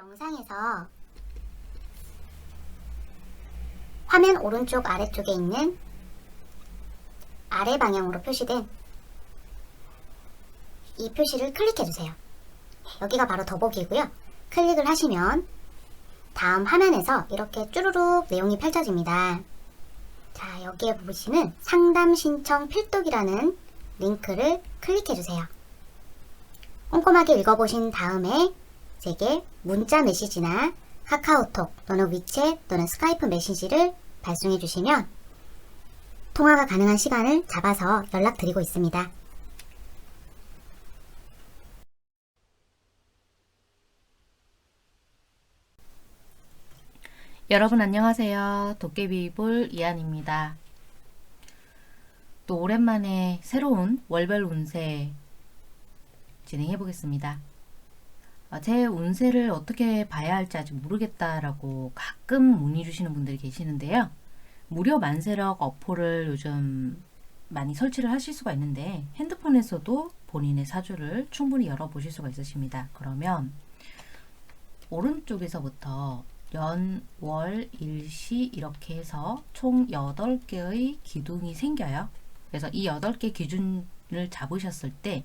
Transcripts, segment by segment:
영상에서 화면 오른쪽 아래쪽에 있는 아래 방향으로 표시된 이 표시를 클릭해주세요. 여기가 바로 더보기고요. 클릭을 하시면 다음 화면에서 이렇게 쭈루룩 내용이 펼쳐집니다. 자, 여기에 보시는 상담 신청 필독이라는 링크를 클릭해주세요. 꼼꼼하게 읽어보신 다음에 제게 문자 메시지나 카카오톡 또는 위챗 또는 스카이프 메시지를 발송해 주시면 통화가 가능한 시간을 잡아서 연락드리고 있습니다. 여러분 안녕하세요. 도깨비볼 이한입니다. 또 오랜만에 새로운 월별 운세 진행해 보겠습니다. 제 운세를 어떻게 봐야 할지 아직 모르겠다라고 가끔 문의 주시는 분들이 계시는데요. 무료 만세력 어플을 요즘 많이 설치를 하실 수가 있는데 핸드폰에서도 본인의 사주를 충분히 열어보실 수가 있으십니다. 그러면 오른쪽에서부터 연, 월, 일시 이렇게 해서 총 8개의 기둥이 생겨요. 그래서 이 8개 기준을 잡으셨을 때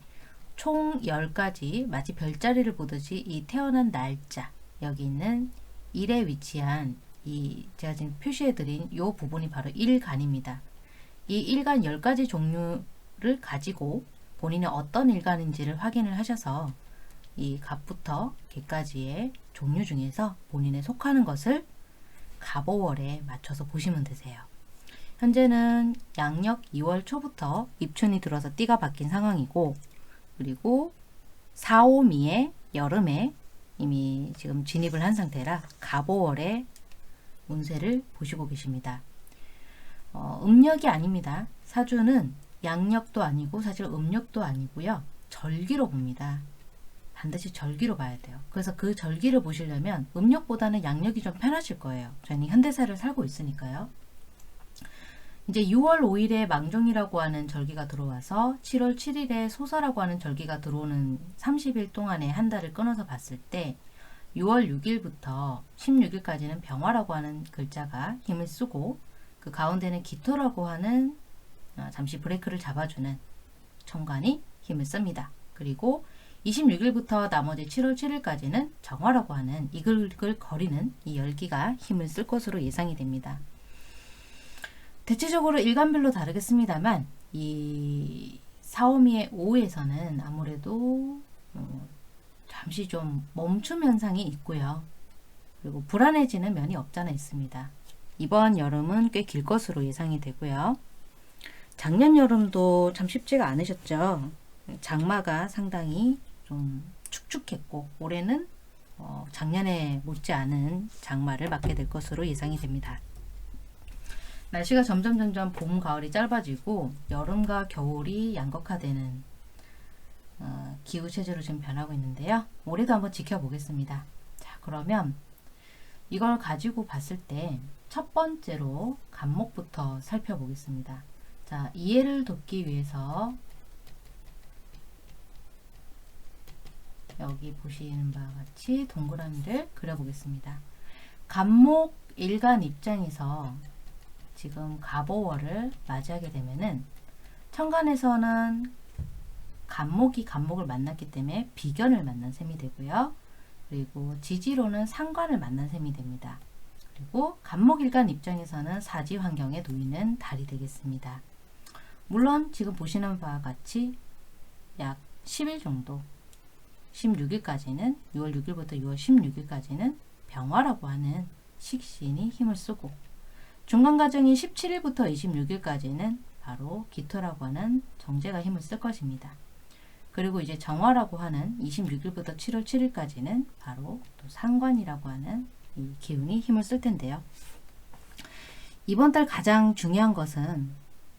총 10가지 마치 별자리를 보듯이 이 태어난 날짜 여기 있는 일에 위치한 이 제가 지금 표시해드린 이 부분이 바로 일간입니다. 이 일간 10가지 종류를 가지고 본인의 어떤 일간인지를 확인을 하셔서 이 갑부터 개까지의 종류 중에서 본인에 속하는 것을 갑오월에 맞춰서 보시면 되세요. 현재는 양력 2월 초부터 입춘이 들어서 띠가 바뀐 상황이고 그리고 4, 5, 미의 여름에 이미 지금 진입을 한 상태라 갑오월의 운세를 보시고 계십니다. 음력이 아닙니다. 사주는 양력도 아니고 사실 음력도 아니고요. 절기로 봅니다. 반드시 절기로 봐야 돼요. 그래서 그 절기를 보시려면 음력보다는 양력이 좀 편하실 거예요. 저희는 현대사를 살고 있으니까요. 이제 6월 5일에 망종이라고 하는 절기가 들어와서 7월 7일에 소사라고 하는 절기가 들어오는 30일 동안의 한 달을 끊어서 봤을 때 6월 6일부터 16일까지는 병화라고 하는 글자가 힘을 쓰고 그 가운데는 기토라고 하는 잠시 브레이크를 잡아주는 천간이 힘을 씁니다. 그리고 26일부터 나머지 7월 7일까지는 정화라고 하는 이글이글 거리는 이 열기가 힘을 쓸 것으로 예상이 됩니다. 대체적으로 일간별로 다르겠습니다만 이 사오미의 오후에서는 아무래도 잠시 좀 멈춤 현상이 있고요. 그리고 불안해지는 면이 없잖아 있습니다. 이번 여름은 꽤 길 것으로 예상이 되고요. 작년 여름도 참 쉽지가 않으셨죠. 장마가 상당히 좀 축축했고 올해는 작년에 못지않은 장마를 맞게 될 것으로 예상이 됩니다. 날씨가 점점 봄, 가을이 짧아지고 여름과 겨울이 양극화되는 기후체제로 지금 변하고 있는데요. 올해도 한번 지켜보겠습니다. 자, 그러면 이걸 가지고 봤을 때 첫 번째로 간목부터 살펴보겠습니다. 자, 이해를 돕기 위해서 여기 보시는 바와 같이 동그라미를 그려보겠습니다. 간목 일간 입장에서 지금 갑오월을 맞이하게 되면은 천간에서는 간목이 간목을 만났기 때문에 비견을 만난 셈이 되고요. 그리고 지지로는 상관을 만난 셈이 됩니다. 그리고 간목일간 입장에서는 사지 환경에 놓이는 달이 되겠습니다. 물론 지금 보시는 바와 같이 약 10일 정도 16일까지는 6월 6일부터 6월 16일까지는 병화라고 하는 식신이 힘을 쓰고 중간 과정인 17일부터 26일까지는 바로 기토라고 하는 정제가 힘을 쓸 것입니다. 그리고 이제 정화라고 하는 26일부터 7월 7일까지는 바로 또 상관이라고 하는 이 기운이 힘을 쓸 텐데요. 이번 달 가장 중요한 것은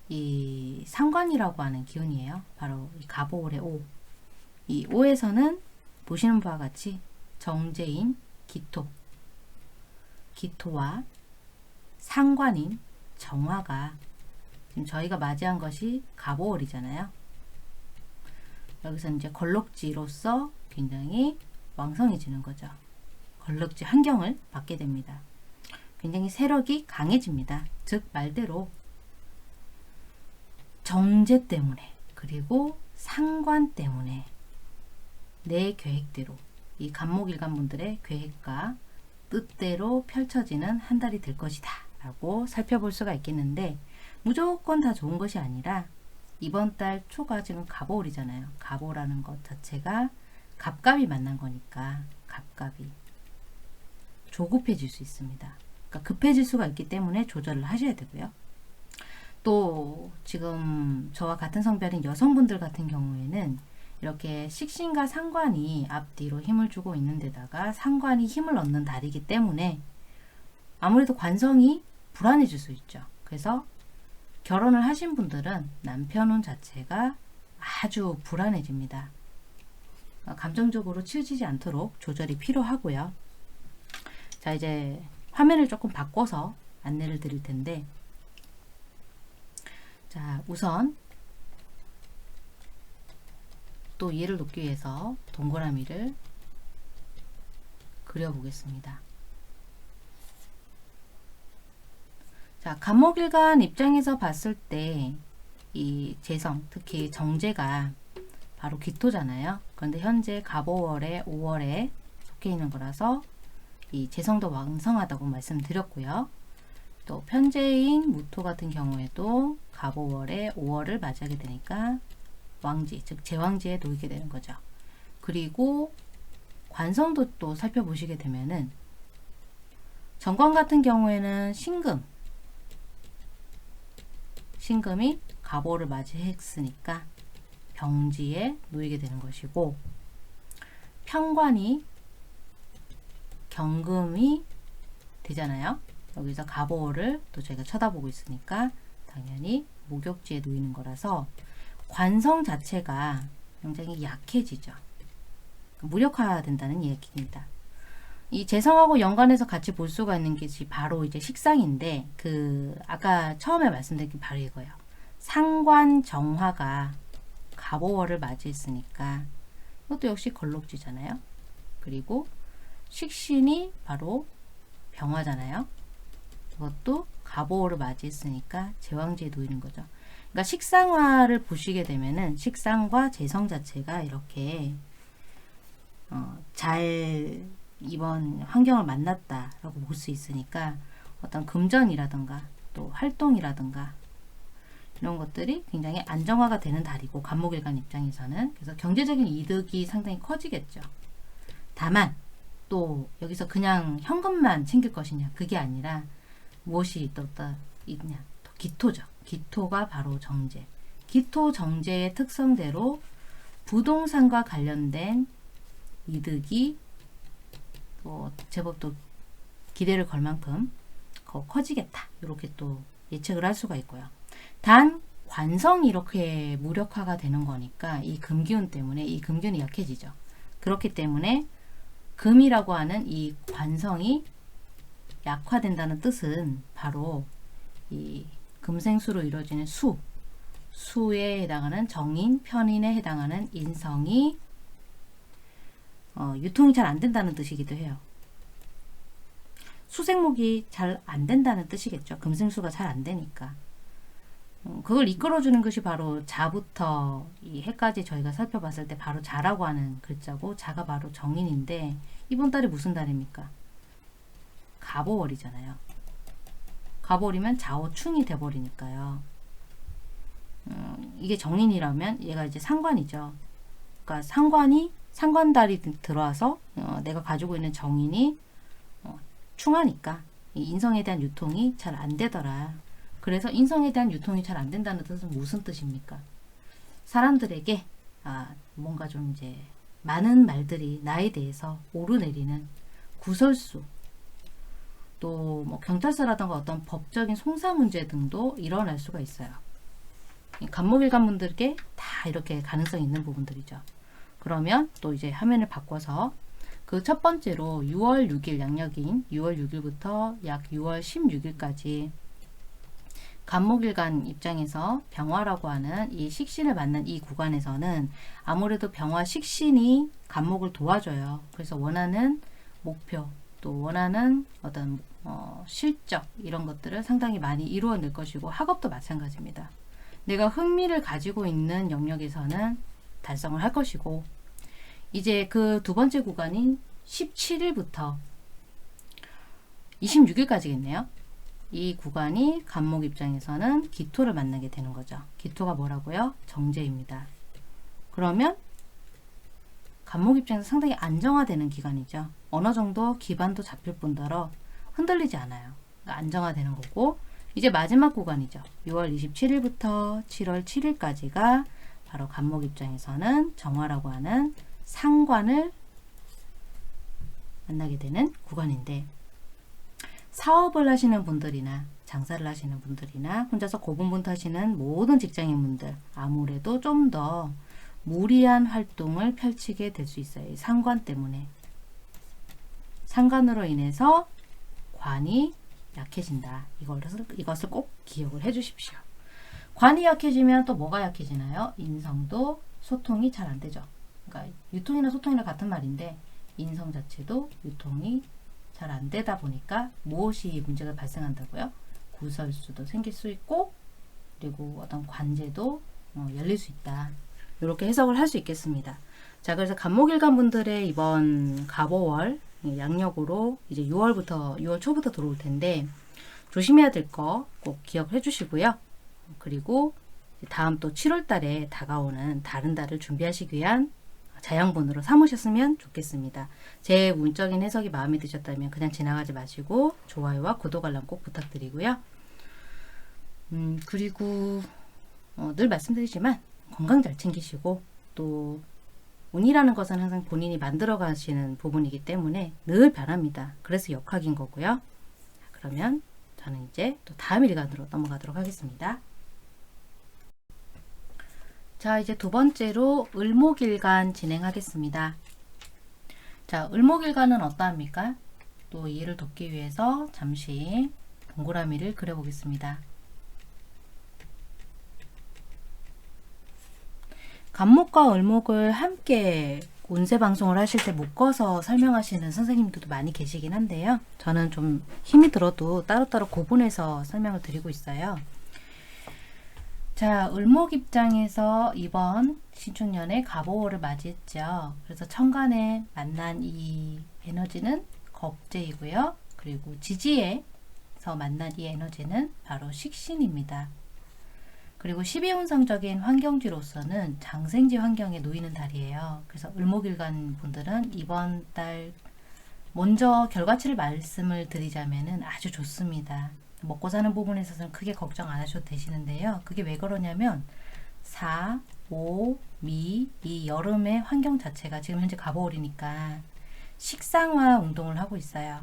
이 상관이라고 하는 기운이에요. 바로 이 갑오월의 오. 이 오에서는 보시는 바와 같이 정제인 기토와 상관인 정화가 지금 저희가 맞이한 것이 갑오월이잖아요. 여기서 이제 걸록지로서 굉장히 왕성해지는 거죠. 걸럭지 환경을 받게 됩니다. 굉장히 세력이 강해집니다. 즉 말대로 정제 때문에 그리고 상관 때문에 내 계획대로 이 간목일간 분들의 계획과 뜻대로 펼쳐지는 한 달이 될 것이다 라고 살펴볼 수가 있겠는데, 무조건 다 좋은 것이 아니라 이번 달 초가 지금 갑오월이잖아요. 갑오라는 것 자체가 갑갑이 만난 거니까 갑갑이 조급해질 수 있습니다. 그러니까 급해질 수가 있기 때문에 조절을 하셔야 되고요. 또 지금 저와 같은 성별인 여성분들 같은 경우에는 이렇게 식신과 상관이 앞뒤로 힘을 주고 있는 데다가 상관이 힘을 얻는 달이기 때문에 아무래도 관성이 불안해질 수 있죠. 그래서 결혼을 하신 분들은 남편운 자체가 아주 불안해집니다. 감정적으로 치우치지 않도록 조절이 필요하고요. 자, 이제 화면을 조금 바꿔서 안내를 드릴 텐데, 자, 우선 또 이해를 돕기 위해서 동그라미를 그려보겠습니다. 자, 간목일간 입장에서 봤을 때 이 재성, 특히 정제가 바로 기토잖아요. 그런데 현재 갑오월에 5월에 속해 있는 거라서 이 재성도 왕성하다고 말씀드렸고요. 또 편재인 무토 같은 경우에도 갑오월에 5월을 맞이하게 되니까 왕지, 즉 제왕지에 놓이게 되는 거죠. 그리고 관성도 또 살펴보시게 되면은 정관 같은 경우에는 신금이 갑오를 맞이했으니까 병지에 놓이게 되는 것이고, 편관이 경금이 되잖아요. 여기서 갑오를 또 저희가 쳐다보고 있으니까 당연히 목욕지에 놓이는 거라서 관성 자체가 굉장히 약해지죠. 무력화된다는 얘기입니다. 이 재성하고 연관해서 같이 볼 수가 있는 게 바로 이제 식상인데, 아까 처음에 말씀드린 게 바로 이거예요. 상관 정화가 갑오월을 맞이했으니까 이것도 역시 걸록지잖아요. 그리고 식신이 바로 병화잖아요. 이것도 갑오월을 맞이했으니까 제왕지에 놓이는 거죠. 그러니까 식상화를 보시게 되면은 식상과 재성 자체가 이렇게 잘 이번 환경을 만났다라고 볼 수 있으니까 어떤 금전이라든가 또 활동이라든가 이런 것들이 굉장히 안정화가 되는 달이고, 간목일간 입장에서는 그래서 경제적인 이득이 상당히 커지겠죠. 다만 또 여기서 그냥 현금만 챙길 것이냐, 그게 아니라 무엇이 또 있냐, 또 기토죠. 기토가 바로 정제. 기토 정제의 특성대로 부동산과 관련된 이득이 또 제법 또 기대를 걸 만큼 커지겠다, 이렇게 또 예측을 할 수가 있고요. 단 관성이 이렇게 무력화가 되는 거니까 이 금기운 때문에 이 금기운이 약해지죠. 그렇기 때문에 금이라고 하는 이 관성이 약화된다는 뜻은 바로 이 금생수로 이루어지는 수에 해당하는 정인, 편인에 해당하는 인성이 유통이 잘 안 된다는 뜻이기도 해요. 수생목이 잘 안 된다는 뜻이겠죠. 금생수가 잘 안 되니까. 그걸 이끌어주는 것이 바로 자부터 이 해까지 저희가 살펴봤을 때 바로 자라고 하는 글자고, 자가 바로 정인인데 이번 달이 무슨 달입니까? 갑오월이잖아요. 갑오월이면 자오충이 돼버리니까요. 이게 정인이라면 얘가 이제 상관이죠. 그러니까 상관달이 들어와서 내가 가지고 있는 정인이 충하니까 이 인성에 대한 유통이 잘 안 되더라. 그래서 인성에 대한 유통이 잘 안 된다는 뜻은 무슨 뜻입니까? 사람들에게 뭔가 좀 이제 많은 말들이 나에 대해서 오르내리는 구설수, 또 뭐 경찰서라든가 어떤 법적인 송사 문제 등도 일어날 수가 있어요. 간목일간 분들께 다 이렇게 가능성이 있는 부분들이죠. 그러면 또 이제 화면을 바꿔서 그 첫 번째로 6월 6일 양력인 6월 6일부터 약 6월 16일까지 간목일간 입장에서 병화라고 하는 이 식신을 맞는 이 구간에서는 아무래도 병화 식신이 간목을 도와줘요. 그래서 원하는 목표, 또 원하는 어떤 실적 이런 것들을 상당히 많이 이루어낼 것이고 학업도 마찬가지입니다. 내가 흥미를 가지고 있는 영역에서는 달성을 할 것이고 이제 그 두 번째 구간인 17일부터 26일까지겠네요. 이 구간이 간목 입장에서는 기토를 만나게 되는 거죠. 기토가 뭐라고요? 정제입니다. 그러면 간목 입장에서 상당히 안정화되는 기간이죠. 어느 정도 기반도 잡힐 뿐더러 흔들리지 않아요. 그러니까 안정화되는 거고 이제 마지막 구간이죠. 6월 27일부터 7월 7일까지가 바로 간목 입장에서는 정화라고 하는 상관을 만나게 되는 구간인데 사업을 하시는 분들이나 장사를 하시는 분들이나 혼자서 고분분투하시는 모든 직장인분들 아무래도 좀 더 무리한 활동을 펼치게 될 수 있어요. 이 상관 때문에. 상관으로 인해서 관이 약해진다. 이것을 꼭 기억을 해 주십시오. 관이 약해지면 또 뭐가 약해지나요? 인성도 소통이 잘 안 되죠. 그러니까 유통이나 소통이나 같은 말인데 인성 자체도 유통이 잘 안 되다 보니까 무엇이 문제가 발생한다고요? 구설수도 생길 수 있고 그리고 어떤 관제도 열릴 수 있다. 이렇게 해석을 할 수 있겠습니다. 자, 그래서 간목일간 분들의 이번 갑오월 양력으로 이제 6월 초부터 들어올 텐데 조심해야 될 거 꼭 기억해 주시고요. 그리고 다음 또 7월 달에 다가오는 다른 달을 준비하시기 위한 자양분으로 삼으셨으면 좋겠습니다. 제 문적인 해석이 마음에 드셨다면 그냥 지나가지 마시고 좋아요와 구독 알람 꼭 부탁드리고요. 그리고 늘 말씀드리지만 건강 잘 챙기시고 또 운이라는 것은 항상 본인이 만들어 가시는 부분이기 때문에 늘 변합니다. 그래서 역학인 거고요. 그러면 저는 이제 또 다음 일간으로 넘어가도록 하겠습니다. 자, 이제 두 번째로 을목일간 진행하겠습니다. 자, 을목일간은 어떠합니까? 또 이해를 돕기 위해서 잠시 동그라미를 그려보겠습니다. 간목과 을목을 함께 운세 방송을 하실 때 묶어서 설명하시는 선생님들도 많이 계시긴 한데요. 저는 좀 힘이 들어도 따로따로 구분해서 설명을 드리고 있어요. 자, 을목 입장에서 이번 신축년에 갑오월을 맞이했죠. 그래서 천간에 만난 이 에너지는 겁재이고요. 그리고 지지에서 만난 이 에너지는 바로 식신입니다. 그리고 12운성적인 환경지로서는 장생지 환경에 놓이는 달이에요. 그래서 을목일간 분들은 이번 달 먼저 결과치를 말씀을 드리자면은 아주 좋습니다. 먹고 사는 부분에 있어서는 크게 걱정 안 하셔도 되시는데요. 그게 왜 그러냐면 4, 5, 미, 이 여름의 환경 자체가 지금 현재 갑오월이니까 식상화 운동을 하고 있어요.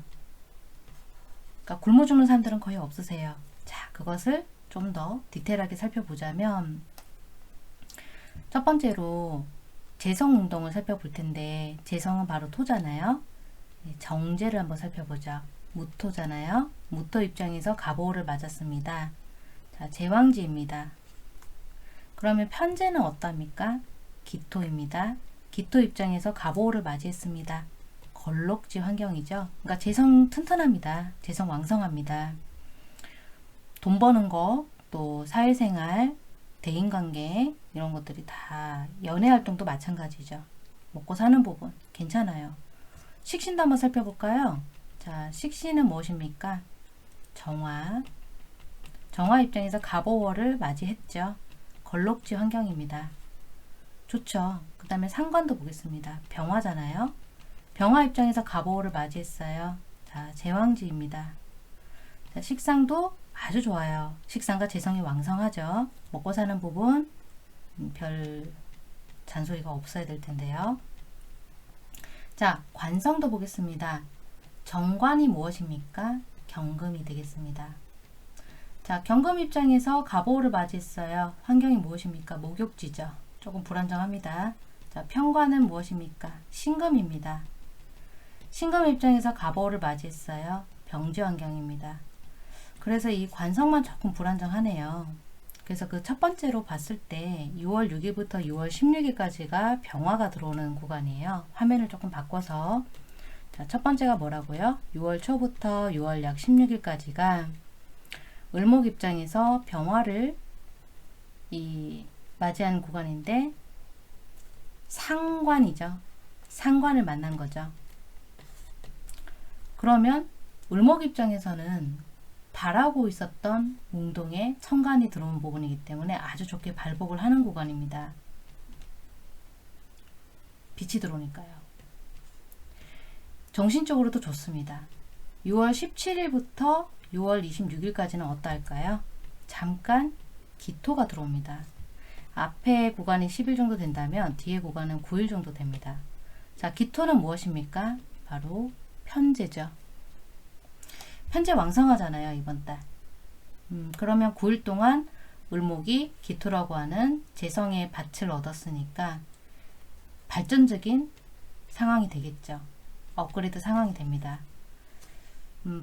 그러니까 굶어 죽는 사람들은 거의 없으세요. 자, 그것을 좀 더 디테일하게 살펴보자면 첫 번째로 재성 운동을 살펴볼 텐데 재성은 바로 토잖아요. 정제를 한번 살펴보죠. 무토잖아요. 무토 입장에서 갑오를 맞았습니다. 자, 제왕지입니다. 그러면 편제는 어떠합니까? 기토입니다. 기토 입장에서 갑오를 맞이했습니다. 걸록지 환경이죠. 그러니까 재성 튼튼합니다. 재성 왕성합니다. 돈 버는 거, 또 사회생활, 대인관계 이런 것들이 다 연애활동도 마찬가지죠. 먹고 사는 부분 괜찮아요. 식신도 한번 살펴볼까요? 자, 식신은 무엇입니까? 정화. 정화 입장에서 갑오월을 맞이했죠. 걸록지 환경입니다. 좋죠. 그 다음에 상관도 보겠습니다. 병화잖아요. 병화 입장에서 갑오월을 맞이했어요. 자, 제왕지입니다. 자, 식상도 아주 좋아요. 식상과 재성이 왕성하죠. 먹고 사는 부분 별 잔소리가 없어야 될 텐데요. 자, 관성도 보겠습니다. 정관이 무엇입니까? 경금이 되겠습니다. 자, 경금 입장에서 갑오를 맞이했어요. 환경이 무엇입니까? 목욕지죠. 조금 불안정합니다. 자, 편관은 무엇입니까? 신금입니다. 신금 입장에서 갑오를 맞이했어요. 병지 환경입니다. 그래서 이 관성만 조금 불안정하네요. 그래서 그 첫 번째로 봤을 때 6월 6일부터 6월 16일까지가 병화가 들어오는 구간이에요. 화면을 조금 바꿔서 자, 첫 번째가 뭐라고요? 6월 초부터 6월 약 16일까지가 을목 입장에서 병화를 맞이한 구간인데 상관이죠. 상관을 만난 거죠. 그러면 을목 입장에서는 바라고 있었던 운동에 천간이 들어온 부분이기 때문에 아주 좋게 발복을 하는 구간입니다. 빛이 들어오니까요. 정신적으로도 좋습니다. 6월 17일부터 6월 26일까지는 어떠할까요? 잠깐 기토가 들어옵니다. 앞에 구간이 10일 정도 된다면 뒤에 구간은 9일 정도 됩니다. 자, 기토는 무엇입니까? 바로 편재죠. 편재 왕성하잖아요, 이번 달. 그러면 9일 동안 을목이 기토라고 하는 재성의 밭을 얻었으니까 발전적인 상황이 되겠죠. 업그레이드 상황이 됩니다.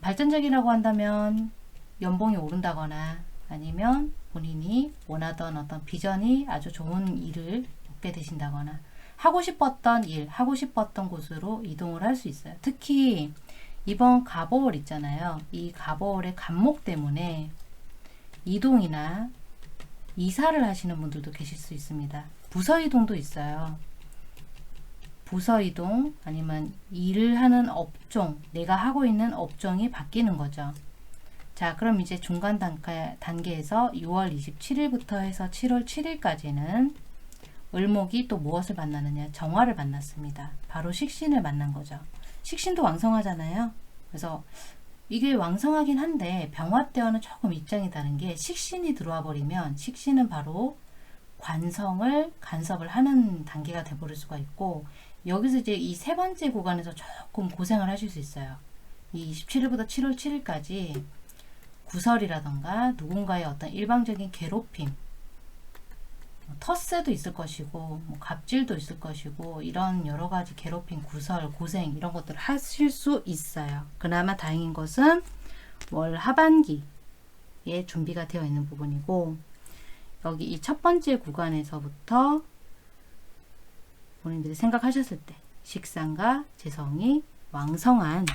발전적이라고 한다면 연봉이 오른다거나 아니면 본인이 원하던 어떤 비전이 아주 좋은 일을 얻게 되신다거나 하고 싶었던 일, 하고 싶었던 곳으로 이동을 할 수 있어요. 특히 이번 갑오월 있잖아요. 이 갑오월의 갑목 때문에 이동이나 이사를 하시는 분들도 계실 수 있습니다. 부서 이동도 있어요. 부서 이동 아니면 일을 하는 업종, 내가 하고 있는 업종이 바뀌는 거죠. 자, 그럼 이제 중간 단계에서 6월 27일부터 해서 7월 7일까지는 을목이 또 무엇을 만나느냐? 정화를 만났습니다. 바로 식신을 만난 거죠. 식신도 왕성하잖아요. 그래서 이게 왕성하긴 한데 병화 때와는 조금 입장이 다른 게 식신이 들어와 버리면 식신은 바로 관성을 간섭을 하는 단계가 돼버릴 수가 있고 여기서 이제 이 세 번째 구간에서 조금 고생을 하실 수 있어요. 이 27일부터 7월 7일까지 구설이라던가 누군가의 어떤 일방적인 괴롭힘, 텃세도 있을 것이고 갑질도 있을 것이고 이런 여러 가지 괴롭힘, 구설, 고생 이런 것들을 하실 수 있어요. 그나마 다행인 것은 월 하반기에 준비가 되어 있는 부분이고 여기 이 첫 번째 구간에서부터 본인들이 생각하셨을 때 식상과 재성이 왕성한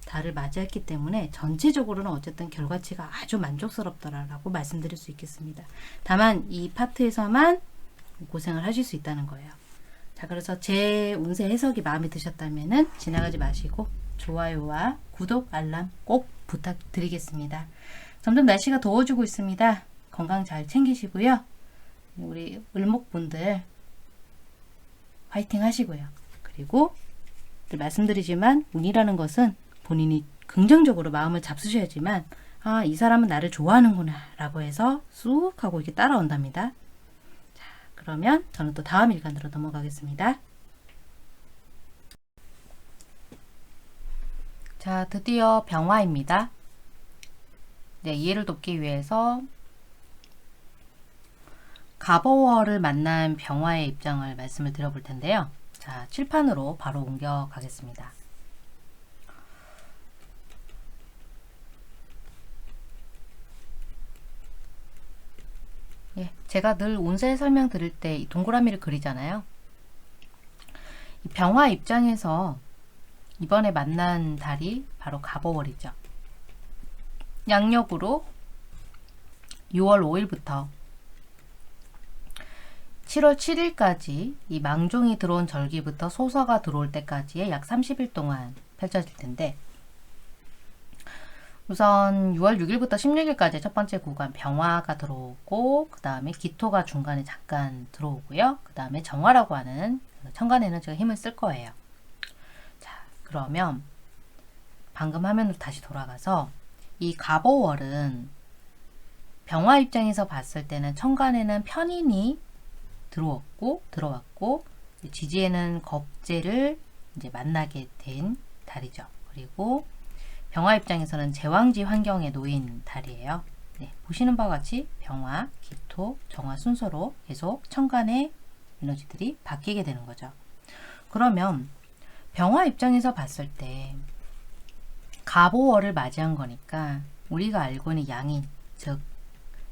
달을 맞이했기 때문에 전체적으로는 어쨌든 결과치가 아주 만족스럽더라라고 말씀드릴 수 있겠습니다. 다만 이 파트에서만 고생을 하실 수 있다는 거예요. 자, 그래서 제 운세 해석이 마음에 드셨다면은 지나가지 마시고 좋아요와 구독, 알람 꼭 부탁드리겠습니다. 점점 날씨가 더워지고 있습니다. 건강 잘 챙기시고요. 우리 을목분들 화이팅 하시고요. 그리고 늘 말씀드리지만 운이라는 것은 본인이 긍정적으로 마음을 잡수셔야지만 아, 이 사람은 나를 좋아하는구나 라고 해서 쑥 하고 이렇게 따라온답니다. 자, 그러면 저는 또 다음 일간으로 넘어가겠습니다. 자, 드디어 병화입니다. 네, 이해를 돕기 위해서 갑오월을 만난 병화의 입장을 말씀을 드려볼 텐데요. 자, 칠판으로 바로 옮겨 가겠습니다. 예, 제가 늘 운세 설명 드릴 때 이 동그라미를 그리잖아요. 이 병화 입장에서 이번에 만난 달이 바로 갑오월이죠. 양력으로 6월 5일부터 7월 7일까지 이 망종이 들어온 절기부터 소서가 들어올 때까지의 약 30일 동안 펼쳐질 텐데 우선 6월 6일부터 16일까지 첫 번째 구간 병화가 들어오고 그 다음에 기토가 중간에 잠깐 들어오고요. 그 다음에 정화라고 하는 천간 에너지가 힘을 쓸 거예요. 자, 그러면 방금 화면으로 다시 돌아가서 이 갑오월은 병화 입장에서 봤을 때는 천간에는 편인이 들어왔고 지지에는 겁재를 이제 만나게 된 달이죠. 그리고 병화 입장에서는 제왕지 환경에 놓인 달이에요. 네, 보시는 바와 같이 병화, 기토, 정화 순서로 계속 천간의 에너지들이 바뀌게 되는 거죠. 그러면 병화 입장에서 봤을 때 갑오월을 맞이한 거니까 우리가 알고 있는 양인, 즉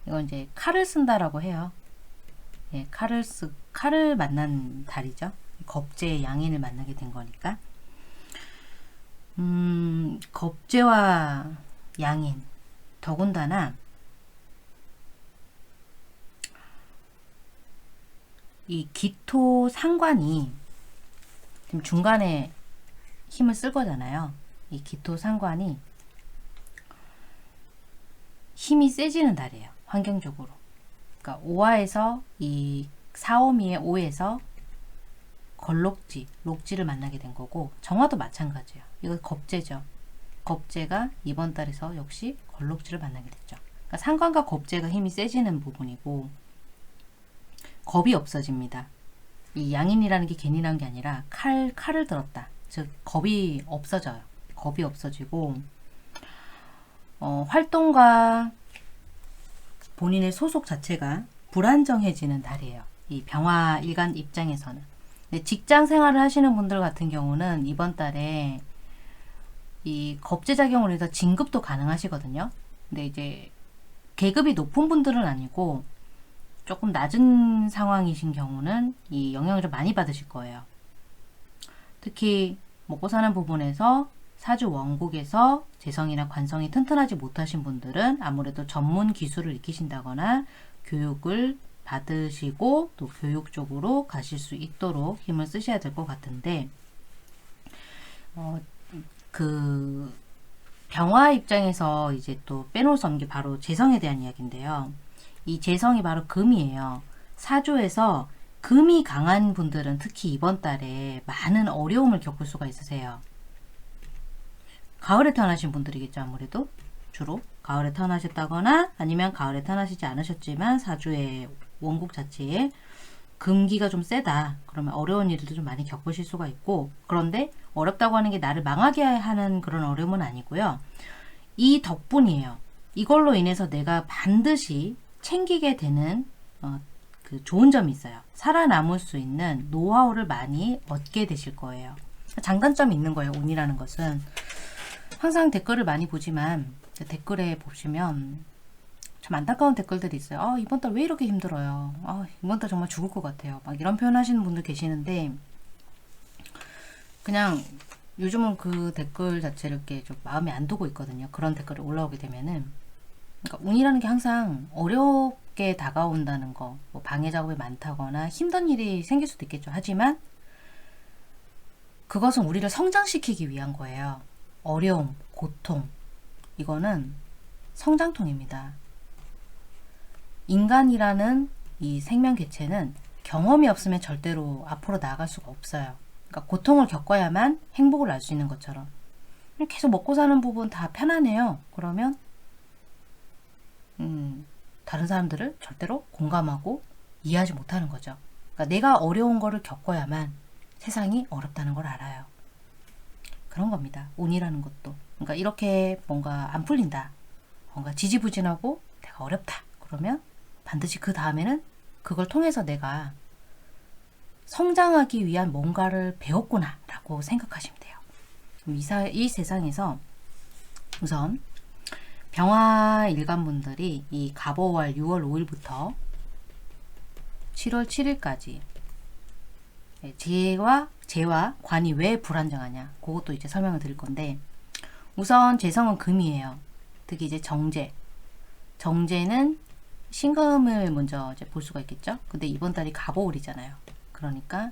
이건 이제 칼을 쓴다라고 해요. 예, 칼을 만난 달이죠. 겁재의 양인을 만나게 된 거니까. 겁재와 양인, 더군다나 이 기토 상관이 지금 중간에 힘을 쓸 거잖아요. 이 기토 상관이 힘이 세지는 달이에요. 환경적으로. 그러니까 오화에서 이 사오미의 오에서 걸록지, 녹지를 만나게 된 거고, 정화도 마찬가지예요. 이거 겁재죠. 겁재가 이번 달에서 역시 걸록지를 만나게 됐죠. 그러니까 상관과 겁재가 힘이 세지는 부분이고, 겁이 없어집니다. 이 양인이라는 게 괜히 나온 게 아니라 칼을 들었다. 즉 겁이 없어져요. 겁이 없어지고 활동과 본인의 소속 자체가 불안정해지는 달이에요. 이 병화 일간 입장에서는. 근데 직장 생활을 하시는 분들 같은 경우는 이번 달에 이 겁재작용으로 해서 진급도 가능하시거든요. 근데 이제 계급이 높은 분들은 아니고 조금 낮은 상황이신 경우는 이 영향을 좀 많이 받으실 거예요. 특히 먹고 사는 부분에서 사주 원국에서 재성이나 관성이 튼튼하지 못하신 분들은 아무래도 전문 기술을 익히신다거나 교육을 받으시고 또 교육 쪽으로 가실 수 있도록 힘을 쓰셔야 될 것 같은데, 그 병화 입장에서 이제 또 빼놓을 수 없는 게 바로 재성에 대한 이야기인데요. 이 재성이 바로 금이에요. 사주에서 금이 강한 분들은 특히 이번 달에 많은 어려움을 겪을 수가 있으세요. 가을에 태어나신 분들이겠죠. 아무래도 주로 가을에 태어나셨다거나 아니면 가을에 태어나시지 않으셨지만 사주의 원국 자체에 금기가 좀 세다. 그러면 어려운 일들도 좀 많이 겪으실 수가 있고, 그런데 어렵다고 하는 게 나를 망하게 하는 그런 어려움은 아니고요. 이 덕분이에요. 이걸로 인해서 내가 반드시 챙기게 되는 그 좋은 점이 있어요. 살아남을 수 있는 노하우를 많이 얻게 되실 거예요. 장단점이 있는 거예요. 운이라는 것은. 항상 댓글을 많이 보지만 댓글에 보시면 참 안타까운 댓글들이 있어요. 이번 달 왜 이렇게 힘들어요. 이번 달 정말 죽을 것 같아요. 막 이런 표현 하시는 분들 계시는데, 그냥 요즘은 그 댓글 자체를 이렇게 좀 마음에 안 두고 있거든요. 그런 댓글이 올라오게 되면은. 그러니까 운이라는 게 항상 어렵게 다가온다는 거, 뭐 방해 작업이 많다거나 힘든 일이 생길 수도 있겠죠. 하지만 그것은 우리를 성장시키기 위한 거예요. 어려움, 고통, 이거는 성장통입니다. 인간이라는 이 생명 개체는 경험이 없으면 절대로 앞으로 나아갈 수가 없어요. 그러니까 고통을 겪어야만 행복을 알 수 있는 것처럼. 계속 먹고 사는 부분 다 편하네요. 그러면 다른 사람들을 절대로 공감하고 이해하지 못하는 거죠. 그러니까 내가 어려운 거를 겪어야만 세상이 어렵다는 걸 알아요. 그런 겁니다. 운이라는 것도. 그러니까 이렇게 뭔가 안 풀린다. 뭔가 지지부진하고 내가 어렵다. 그러면 반드시 그 다음에는 그걸 통해서 내가 성장하기 위한 뭔가를 배웠구나 라고 생각하시면 돼요. 이 세상에서 우선 병화 일간분들이 이 갑오월 6월 5일부터 7월 7일까지 재와 관이 왜 불안정하냐, 그것도 이제 설명을 드릴 건데, 우선 재성은 금이에요. 특히 이제 정제는 신금을 먼저 이제 볼 수가 있겠죠. 근데 이번 달이 갑오월이잖아요. 그러니까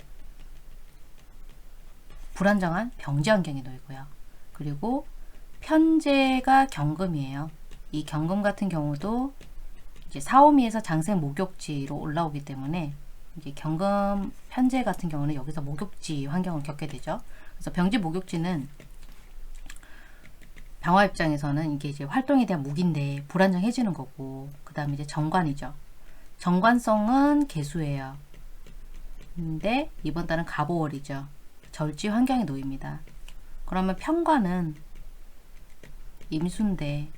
불안정한 병지 환경에 놓이고요. 그리고 편제가 경금이에요. 이 경금 같은 경우도 이제 사오미에서 장생 목욕지로 올라오기 때문에 이제 경금 편제 같은 경우는 여기서 목욕지 환경을 겪게 되죠. 그래서 병지 목욕지는 병화 입장에서는 이게 이제 활동에 대한 무기인데 불안정해지는 거고, 그 다음에 이제 정관이죠. 정관성은 개수예요. 근데 이번 달은 갑오월이죠. 절지 환경에 놓입니다. 그러면 편관은 임수인데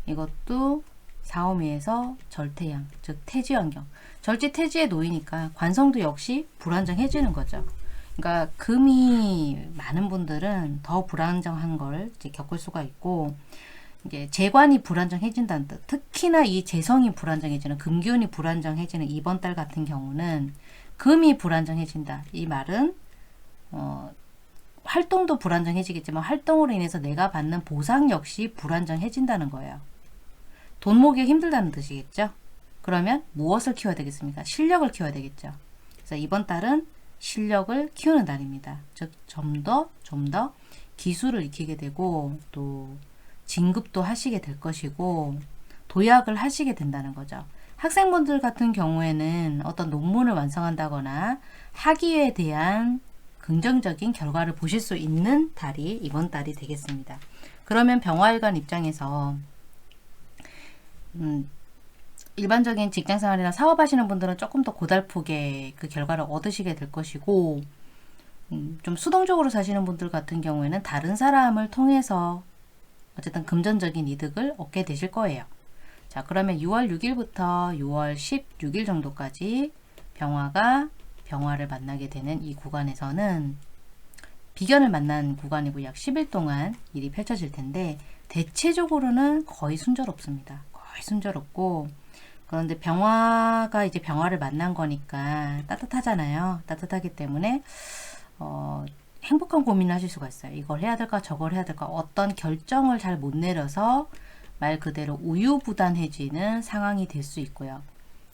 이것도 사오미에서 절태양, 즉 태지 환경. 절지 태지에 놓이니까 관성도 역시 불안정해지는 거죠. 그러니까 금이 많은 분들은 더 불안정한 걸 이제 겪을 수가 있고, 이제 재관이 불안정해진다는 뜻. 특히나 이 재성이 불안정해지는, 금기운이 불안정해지는 이번 달 같은 경우는 금이 불안정해진다. 이 말은 활동도 불안정해지겠지만 활동으로 인해서 내가 받는 보상 역시 불안정해진다는 거예요. 돈 모으기 힘들다는 뜻이겠죠. 그러면 무엇을 키워야 되겠습니까? 실력을 키워야 되겠죠. 그래서 이번 달은 실력을 키우는 달입니다. 즉 좀 더 기술을 익히게 되고 또 진급도 하시게 될 것이고 도약을 하시게 된다는 거죠. 학생분들 같은 경우에는 어떤 논문을 완성한다거나 학위에 대한 긍정적인 결과를 보실 수 있는 달이 이번 달이 되겠습니다. 그러면 병화일관 입장에서 일반적인 직장생활이나 사업하시는 분들은 조금 더 고달프게 그 결과를 얻으시게 될 것이고 좀 수동적으로 사시는 분들 같은 경우에는 다른 사람을 통해서 어쨌든 금전적인 이득을 얻게 되실 거예요. 자, 그러면 6월 6일부터 6월 16일 정도까지 병화가 병화를 만나게 되는 이 구간에서는 비견을 만난 구간이고 약 10일 동안 일이 펼쳐질 텐데 대체적으로는 거의 순조롭습니다. 거의 순조롭고 그런데 병화가 이제 병화를 만난 거니까 따뜻하잖아요. 따뜻하기 때문에 행복한 고민을 하실 수가 있어요. 이걸 해야 될까 저걸 해야 될까 어떤 결정을 잘 못 내려서 말 그대로 우유부단해지는 상황이 될 수 있고요.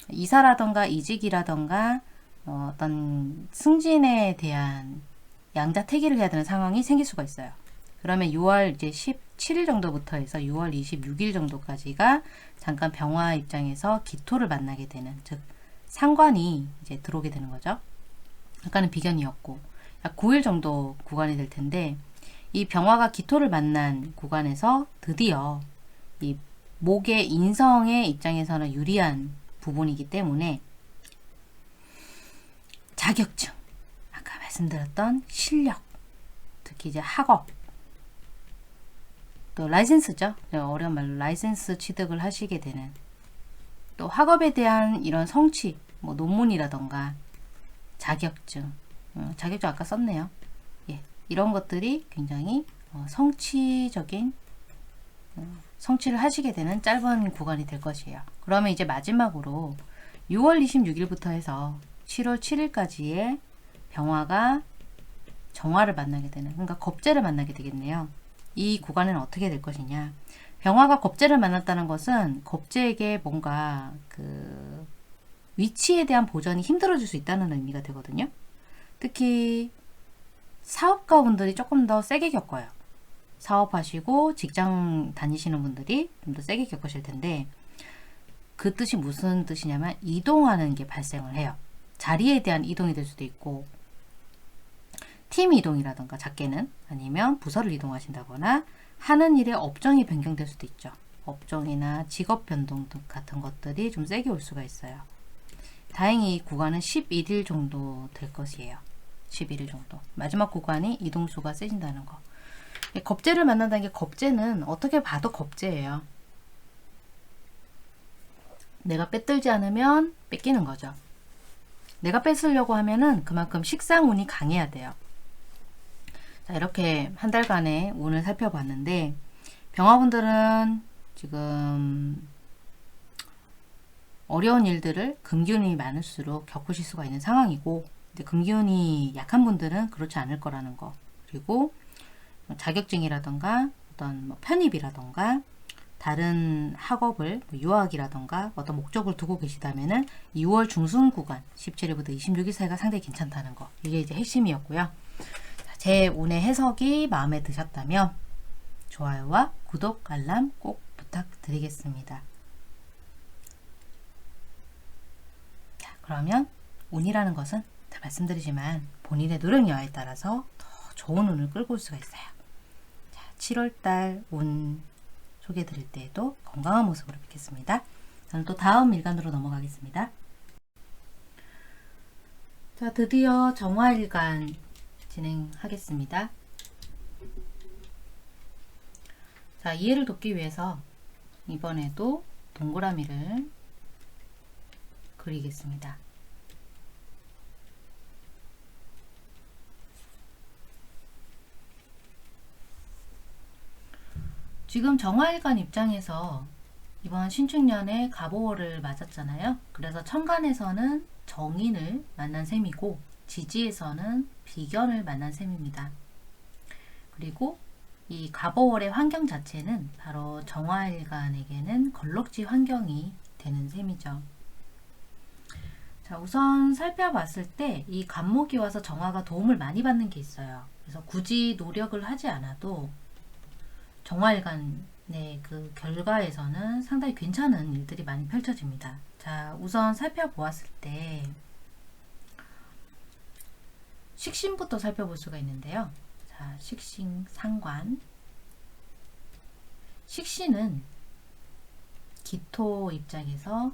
이사라던가 이직이라던가 어떤 승진에 대한 양자택일을 해야 되는 상황이 생길 수가 있어요. 그러면 6월 이제 17일 정도부터 해서 6월 26일 정도까지가 잠깐 병화 입장에서 기토를 만나게 되는, 즉 상관이 이제 들어오게 되는 거죠. 아까는 비견이었고 약 9일 정도 구간이 될 텐데 이 병화가 기토를 만난 구간에서 드디어 이 목의 인성의 입장에서는 유리한 부분이기 때문에 자격증, 아까 말씀드렸던 실력, 특히 이제 학업, 또 라이센스죠. 어려운 말로 라이센스 취득을 하시게 되는, 또 학업에 대한 이런 성취, 뭐 논문이라던가 자격증, 자격증 아까 썼네요. 예, 이런 것들이 굉장히 성취적인 성취를 하시게 되는 짧은 구간이 될 것이에요. 그러면 이제 마지막으로 6월 26일부터 해서 7월 7일까지의 병화가 정화를 만나게 되는, 그러니까 겁재를 만나게 되겠네요. 이 구간은 어떻게 될 것이냐. 병화가 겁재를 만났다는 것은 겁재에게 뭔가 그 위치에 대한 보전이 힘들어질 수 있다는 의미가 되거든요. 특히 사업가분들이 조금 더 세게 겪어요. 사업하시고 직장 다니시는 분들이 좀 더 세게 겪으실 텐데 그 뜻이 무슨 뜻이냐면 이동하는 게 발생을 해요. 자리에 대한 이동이 될 수도 있고 팀 이동이라던가 작게는 아니면 부서를 이동하신다거나 하는 일의 업종이 변경될 수도 있죠. 업종이나 직업 변동 등 같은 것들이 좀 세게 올 수가 있어요. 다행히 이 구간은 11일 정도 될 것이에요. 11일 정도. 마지막 구간이 이동수가 세진다는 거. 겁재를 만난다는 게, 겁재는 어떻게 봐도 겁재예요. 내가 빼들지 않으면 뺏기는 거죠. 내가 뺏으려고 하면은 그만큼 식상운이 강해야 돼요. 자, 이렇게 한 달간의 운을 살펴봤는데 병화분들은 지금 어려운 일들을 금기운이 많을수록 겪으실 수가 있는 상황이고, 근데 금기운이 약한 분들은 그렇지 않을 거라는 거. 그리고 자격증이라던가 어떤 뭐 편입이라던가 다른 학업을 유학이라던가 어떤 목적을 두고 계시다면은 6월 중순 구간 17일부터 26일 사이가 상당히 괜찮다는 거. 이게 이제 핵심이었고요. 제 운의 해석이 마음에 드셨다면 좋아요와 구독, 알람 꼭 부탁드리겠습니다. 자, 그러면 운이라는 것은 다 말씀드리지만 본인의 노력 여하에 따라서 더 좋은 운을 끌고 올 수가 있어요. 자, 7월달 운 소개해 드릴 때에도 건강한 모습으로 뵙겠습니다. 저는 또 다음 일간으로 넘어가겠습니다. 자, 드디어 정화일간 진행하겠습니다. 자, 이해를 돕기 위해서 이번에도 동그라미를 그리겠습니다. 지금 정화일간 입장에서 이번 신축년에 갑오월을 맞았잖아요. 그래서 천간에서는 정인을 만난 셈이고 지지에서는 비견을 만난 셈입니다. 그리고 이 갑오월의 환경 자체는 바로 정화일간에게는 걸럭지 환경이 되는 셈이죠. 자, 우선 살펴봤을 때 이 간목이 와서 정화가 도움을 많이 받는 게 있어요. 그래서 굳이 노력을 하지 않아도 정화일간의 그 결과에서는 상당히 괜찮은 일들이 많이 펼쳐집니다. 자, 우선 살펴보았을 때 식신부터 살펴볼 수가 있는데요. 자, 식신 상관. 식신은 기토 입장에서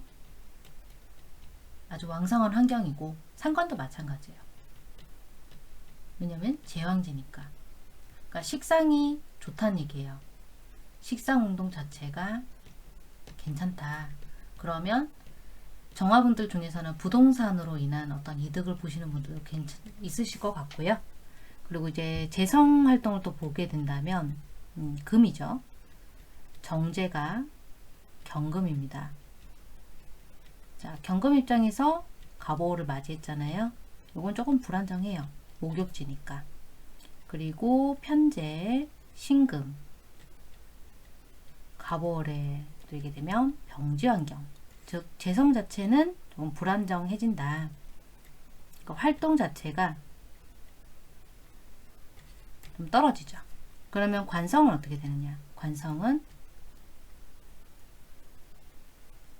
아주 왕성한 환경이고 상관도 마찬가지예요. 왜냐면 제왕지니까. 그러니까 식상이 좋다는 얘기예요. 식상 운동 자체가 괜찮다. 그러면 정화분들 중에서는 부동산으로 인한 어떤 이득을 보시는 분들도 있으실 것 같고요. 그리고 이제 재성 활동을 또 보게 된다면 금이죠. 정제가 경금입니다. 자, 경금 입장에서 갑오를 맞이했잖아요. 이건 조금 불안정해요. 목욕지니까. 그리고 편재, 신금, 갑오월에 들게 되면 병지환경, 즉 재성 자체는 조금 불안정해진다. 그러니까 활동 자체가 좀 떨어지죠. 그러면 관성은 어떻게 되느냐? 관성은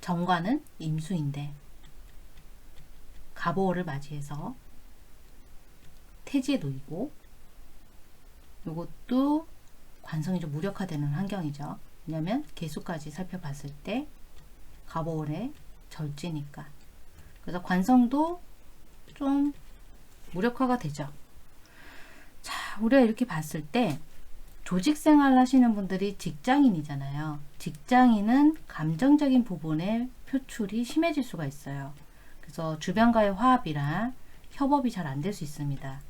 정관은 임수인데 갑오월을 맞이해서 태지에 놓이고, 이것도 관성이 좀 무력화되는 환경이죠. 왜냐하면 개수까지 살펴봤을 때 갑오월의 절지니까. 그래서 관성도 좀 무력화가 되죠. 자, 우리가 이렇게 봤을 때 조직생활 하시는 분들이 직장인이잖아요. 직장인은 감정적인 부분에 표출이 심해질 수가 있어요. 그래서 주변과의 화합이나 협업이 잘 안 될 수 있습니다.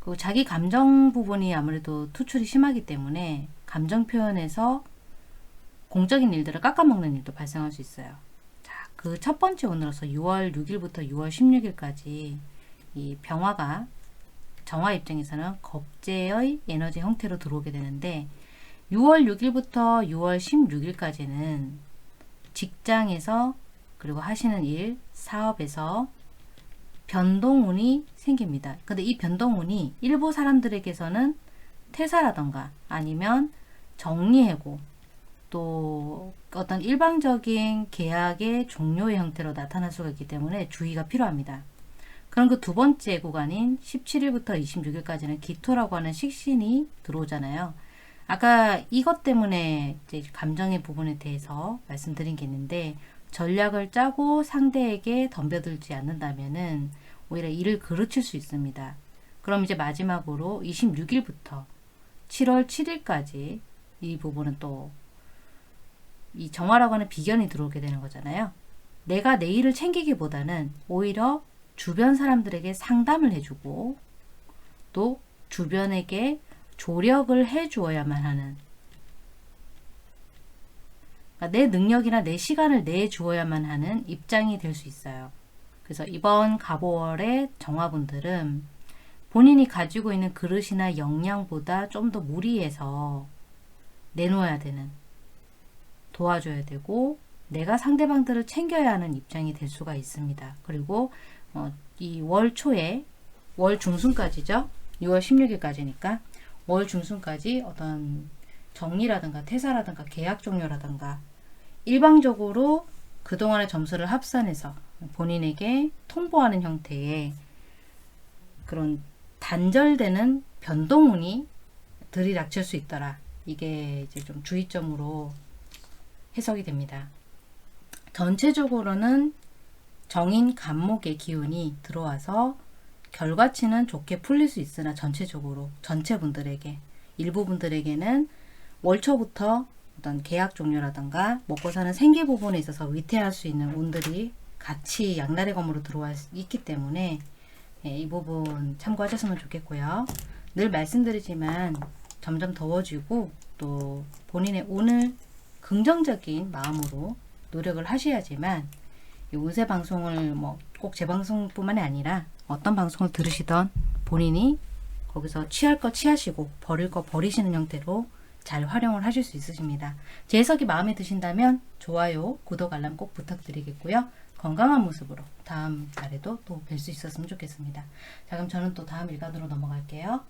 그리고 자기 감정 부분이 아무래도 투출이 심하기 때문에 감정 표현에서 공적인 일들을 깎아먹는 일도 발생할 수 있어요. 자, 그 첫 번째 오늘로서 6월 6일부터 6월 16일까지 이 병화가 정화 입장에서는 겁재의 에너지 형태로 들어오게 되는데, 6월 6일부터 6월 16일까지는 직장에서 그리고 하시는 일, 사업에서 변동운이 생깁니다. 근데 이 변동운이 일부 사람들에게서는 퇴사라던가 아니면 정리해고, 또 어떤 일방적인 계약의 종료의 형태로 나타날 수가 있기 때문에 주의가 필요합니다. 그럼 그 두 번째 구간인 17일부터 26일까지는 기토라고 하는 식신이 들어오잖아요. 아까 이것 때문에 이제 감정의 부분에 대해서 말씀드린 게 있는데, 전략을 짜고 상대에게 덤벼들지 않는다면은 오히려 일을 그르칠 수 있습니다. 그럼 이제 마지막으로 26일부터 7월 7일까지 이 부분은 또 이 정화라고 하는 비견이 들어오게 되는 거잖아요. 내가 내 일을 챙기기보다는 오히려 주변 사람들에게 상담을 해주고 또 주변에게 조력을 해주어야만 하는, 그러니까 내 능력이나 내 시간을 내주어야만 하는 입장이 될 수 있어요. 그래서 이번 갑오월의 정화분들은 본인이 가지고 있는 그릇이나 역량보다 좀 더 무리해서 내놓아야 되는, 도와줘야 되고 내가 상대방들을 챙겨야 하는 입장이 될 수가 있습니다. 그리고 이 월 초에 월 중순까지죠. 6월 16일까지니까 월 중순까지 어떤 정리라든가 퇴사라든가 계약 종료라든가 일방적으로 그동안의 점수를 합산해서 본인에게 통보하는 형태의 그런 단절되는 변동운이 들이닥칠 수 있더라. 이게 이제 좀 주의점으로 해석이 됩니다. 전체적으로는 정인 간목의 기운이 들어와서 결과치는 좋게 풀릴 수 있으나 전체적으로 전체 분들에게, 일부 분들에게는 월초부터 어떤 계약 종료라든가 먹고 사는 생계 부분에 있어서 위태할 수 있는 운들이 같이 양날의 검으로 들어와 있기 때문에 이 부분 참고하셨으면 좋겠고요. 늘 말씀드리지만 점점 더워지고 또 본인의 운을 긍정적인 마음으로 노력을 하셔야지만 이 운세 방송을 뭐 꼭 제 방송뿐만이 아니라 어떤 방송을 들으시던 본인이 거기서 취할 거 취하시고 버릴 거 버리시는 형태로 잘 활용을 하실 수 있으십니다. 제 해석이 마음에 드신다면 좋아요, 구독, 알람 꼭 부탁드리겠고요. 건강한 모습으로 다음 달에도 또 뵐 수 있었으면 좋겠습니다. 자, 그럼 저는 또 다음 일간으로 넘어갈게요.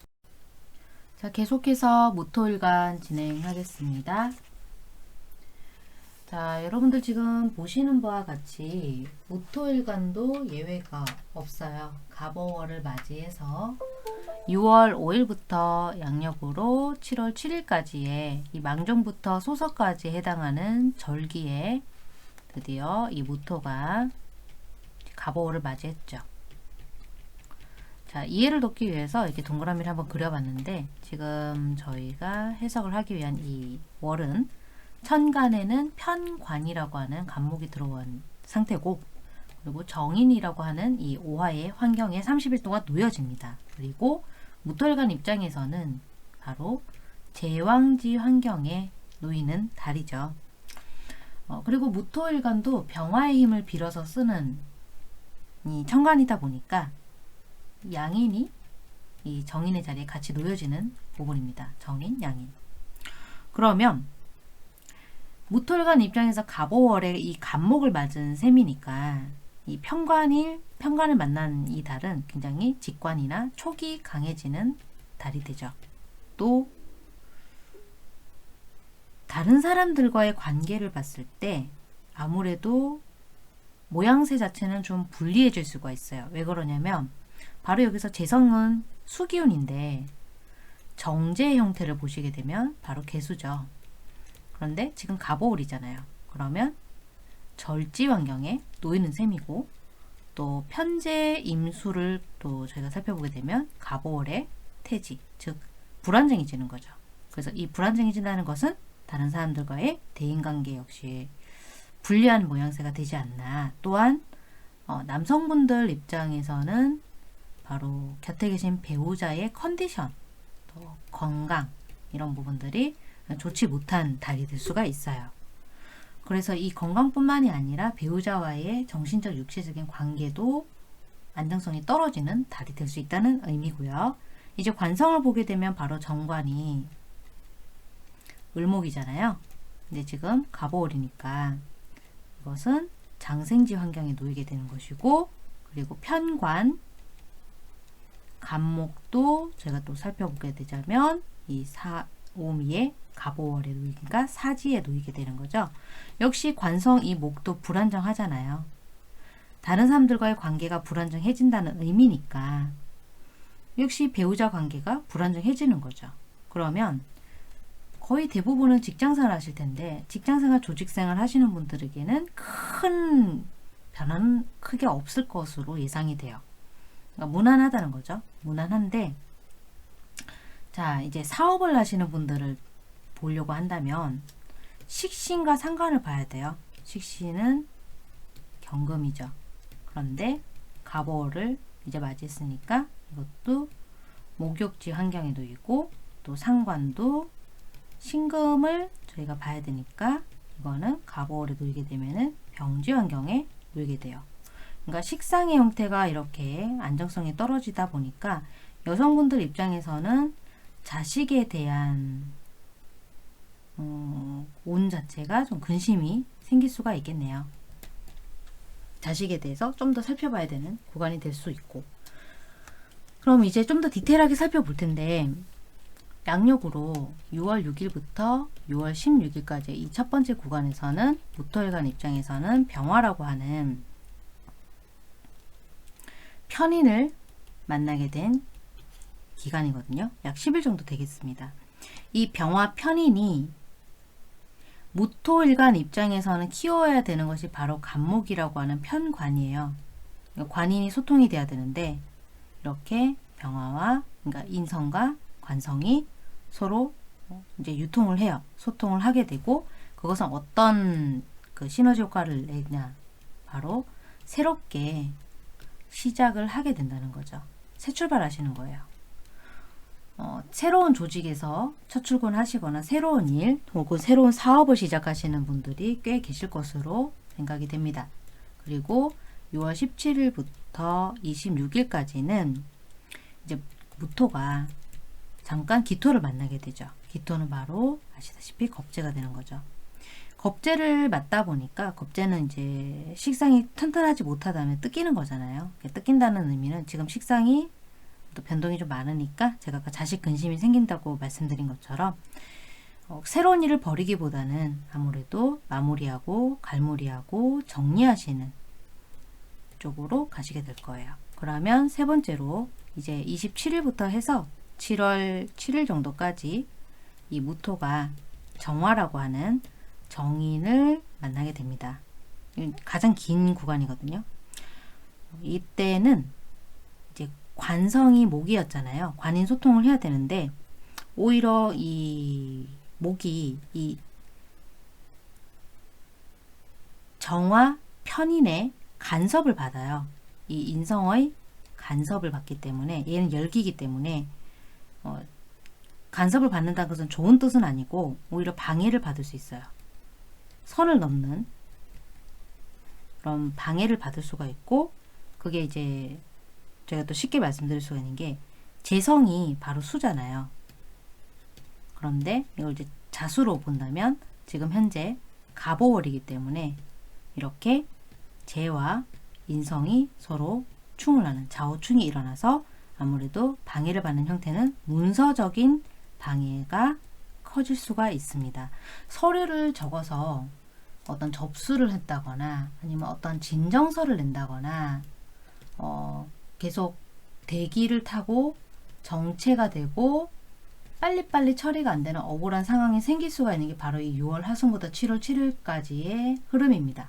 자, 계속해서 무토일간 진행하겠습니다. 자, 여러분들 지금 보시는 바와 같이 무토일간도 예외가 없어요. 갑오월을 맞이해서 6월 5일부터 양력으로 7월 7일까지의 이 망종부터 소서까지 해당하는 절기에 드디어 이 무토가 갑오월을 맞이했죠. 자, 이해를 돕기 위해서 이렇게 동그라미를 한번 그려봤는데, 지금 저희가 해석을 하기 위한 이 월은 천간에는 편관이라고 하는 간목이 들어온 상태고, 그리고 정인이라고 하는 이 오화의 환경에 30일 동안 놓여집니다. 그리고 무토일간 입장에서는 바로 제왕지 환경에 놓이는 달이죠. 그리고 무토일간도 병화의 힘을 빌어서 쓰는 이 천간이다 보니까 양인이 이 정인의 자리에 같이 놓여지는 부분입니다. 정인, 양인. 그러면 무토일간 입장에서 갑오월에 이 간목을 맞은 셈이니까 이 편관을 만난 이 달은 굉장히 직관이나 촉이 강해지는 달이 되죠. 또 다른 사람들과의 관계를 봤을 때 아무래도 모양새 자체는 좀 불리해질 수가 있어요. 왜 그러냐면 바로 여기서 재성은 수기운인데 정제의 형태를 보시게 되면 바로 개수죠. 그런데 지금 갑오월이잖아요. 그러면 절지 환경에 놓이는 셈이고, 또 편재 임수를 또 저희가 살펴보게 되면 갑오월의 태지, 즉 불안정해지는 거죠. 그래서 이 불안정해진다는 것은 다른 사람들과의 대인관계 역시 불리한 모양새가 되지 않나. 또한 남성분들 입장에서는 바로 곁에 계신 배우자의 컨디션, 또 건강 이런 부분들이 좋지 못한 달이 될 수가 있어요. 그래서 이 건강뿐만이 아니라 배우자와의 정신적, 육체적인 관계도 안정성이 떨어지는 달이 될 수 있다는 의미고요. 이제 관성을 보게 되면 바로 정관이 을목이잖아요. 근데 지금 갑오월이니까 이것은 장생지 환경에 놓이게 되는 것이고, 그리고 편관, 간목도 제가 또 살펴보게 되자면 이 오미의 갑오월에 놓이니까 사지에 놓이게 되는 거죠. 역시 관성 이 목도 불안정하잖아요. 다른 사람들과의 관계가 불안정해진다는 의미니까 역시 배우자 관계가 불안정해지는 거죠. 그러면 거의 대부분은 직장생활 하실 텐데, 직장생활, 조직생활 하시는 분들에게는 큰 변화는 크게 없을 것으로 예상이 돼요. 그러니까 무난하다는 거죠. 무난한데, 자, 이제 사업을 하시는 분들을 보려고 한다면 식신과 상관을 봐야 돼요. 식신은 경금이죠. 그런데 갑오월을 이제 맞이했으니까 이것도 목욕지 환경에 놓이고, 또 상관도 신금을 저희가 봐야 되니까 이거는 갑오월에 놓이게 되면은 병지 환경에 놓이게 돼요. 그러니까 식상의 형태가 이렇게 안정성이 떨어지다 보니까 여성분들 입장에서는 자식에 대한 운 자체가 좀 근심이 생길 수가 있겠네요. 자식에 대해서 좀 더 살펴봐야 되는 구간이 될 수 있고, 그럼 이제 좀 더 디테일하게 살펴볼 텐데, 양력으로 6월 6일부터 6월 16일까지 이 첫 번째 구간에서는 무토일간 입장에서는 병화라고 하는 편인을 만나게 된 기간이거든요. 약 10일 정도 되겠습니다. 이 병화 편인이 무토일간 입장에서는 키워야 되는 것이 바로 간목이라고 하는 편관이에요. 관인이 소통이 돼야 되는데, 이렇게 병화와, 그러니까 인성과 관성이 서로 이제 유통을 해요. 소통을 하게 되고, 그것은 어떤 그 시너지 효과를 내냐, 바로 새롭게 시작을 하게 된다는 거죠. 새 출발하시는 거예요. 새로운 조직에서 첫 출근하시거나 새로운 일 혹은 새로운 사업을 시작하시는 분들이 꽤 계실 것으로 생각이 됩니다. 그리고 6월 17일부터 26일까지는 이제 무토가 잠깐 기토를 만나게 되죠. 기토는 바로 아시다시피 겁재가 되는 거죠. 겁재를 맞다 보니까 겁재는 이제 식상이 튼튼하지 못하다면 뜯기는 거잖아요. 뜯긴다는 의미는 지금 식상이 또 변동이 좀 많으니까 제가 아까 자식 근심이 생긴다고 말씀드린 것처럼 새로운 일을 벌이기보다는 아무래도 마무리하고 갈무리하고 정리하시는 쪽으로 가시게 될 거예요. 그러면 세 번째로 이제 27일부터 해서 7월 7일 정도까지 이 무토가 정화라고 하는 정인을 만나게 됩니다. 가장 긴 구간이거든요. 이때는 이제 관성이 목이었잖아요. 관인 소통을 해야 되는데 오히려 이 목이 이 정화 편인의 간섭을 받아요. 이 인성의 간섭을 받기 때문에 얘는 열기이기 때문에 간섭을 받는다는 것은 좋은 뜻은 아니고 오히려 방해를 받을 수 있어요. 선을 넘는 그런 방해를 받을 수가 있고 그게 이제 제가 또 쉽게 말씀드릴 수가 있는 게 재성이 바로 수잖아요. 그런데 이걸 이제 자수로 본다면 지금 현재 갑오월이기 때문에 이렇게 재와 인성이 서로 충을 하는 좌우충이 일어나서 아무래도 방해를 받는 형태는 문서적인 방해가 커질 수가 있습니다. 서류를 적어서 어떤 접수를 했다거나 아니면 어떤 진정서를 낸다거나 계속 대기를 타고 정체가 되고 빨리빨리 처리가 안 되는 억울한 상황이 생길 수가 있는 게 바로 이 6월 하순부터 7월 7일까지의 흐름입니다.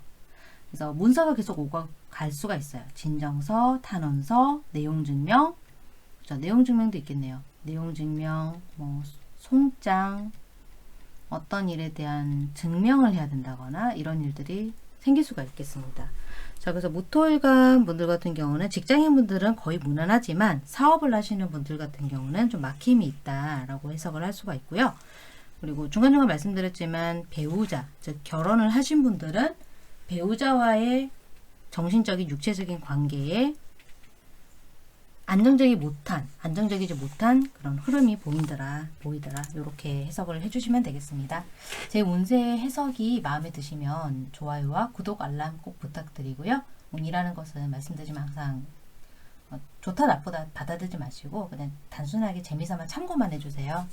그래서 문서가 계속 오고 갈 수가 있어요. 진정서, 탄원서, 내용증명, 그렇죠? 내용증명도 있겠네요. 내용증명, 뭐 송장, 어떤 일에 대한 증명을 해야 된다거나 이런 일들이 생길 수가 있겠습니다. 자, 그래서 무토일간 분들 같은 경우는 직장인 분들은 거의 무난하지만 사업을 하시는 분들 같은 경우는 좀 막힘이 있다라고 해석을 할 수가 있고요. 그리고 중간중간 말씀드렸지만 배우자, 즉 결혼을 하신 분들은 배우자와의 정신적인 육체적인 관계에 안정적이지 못한 그런 흐름이 보이더라 이렇게 해석을 해주시면 되겠습니다. 제 운세 해석이 마음에 드시면 좋아요와 구독 알람 꼭 부탁드리고요. 운이라는 것은 말씀드리지만 항상 좋다 나쁘다 받아들이지 마시고 그냥 단순하게 재미삼아 참고만 해주세요.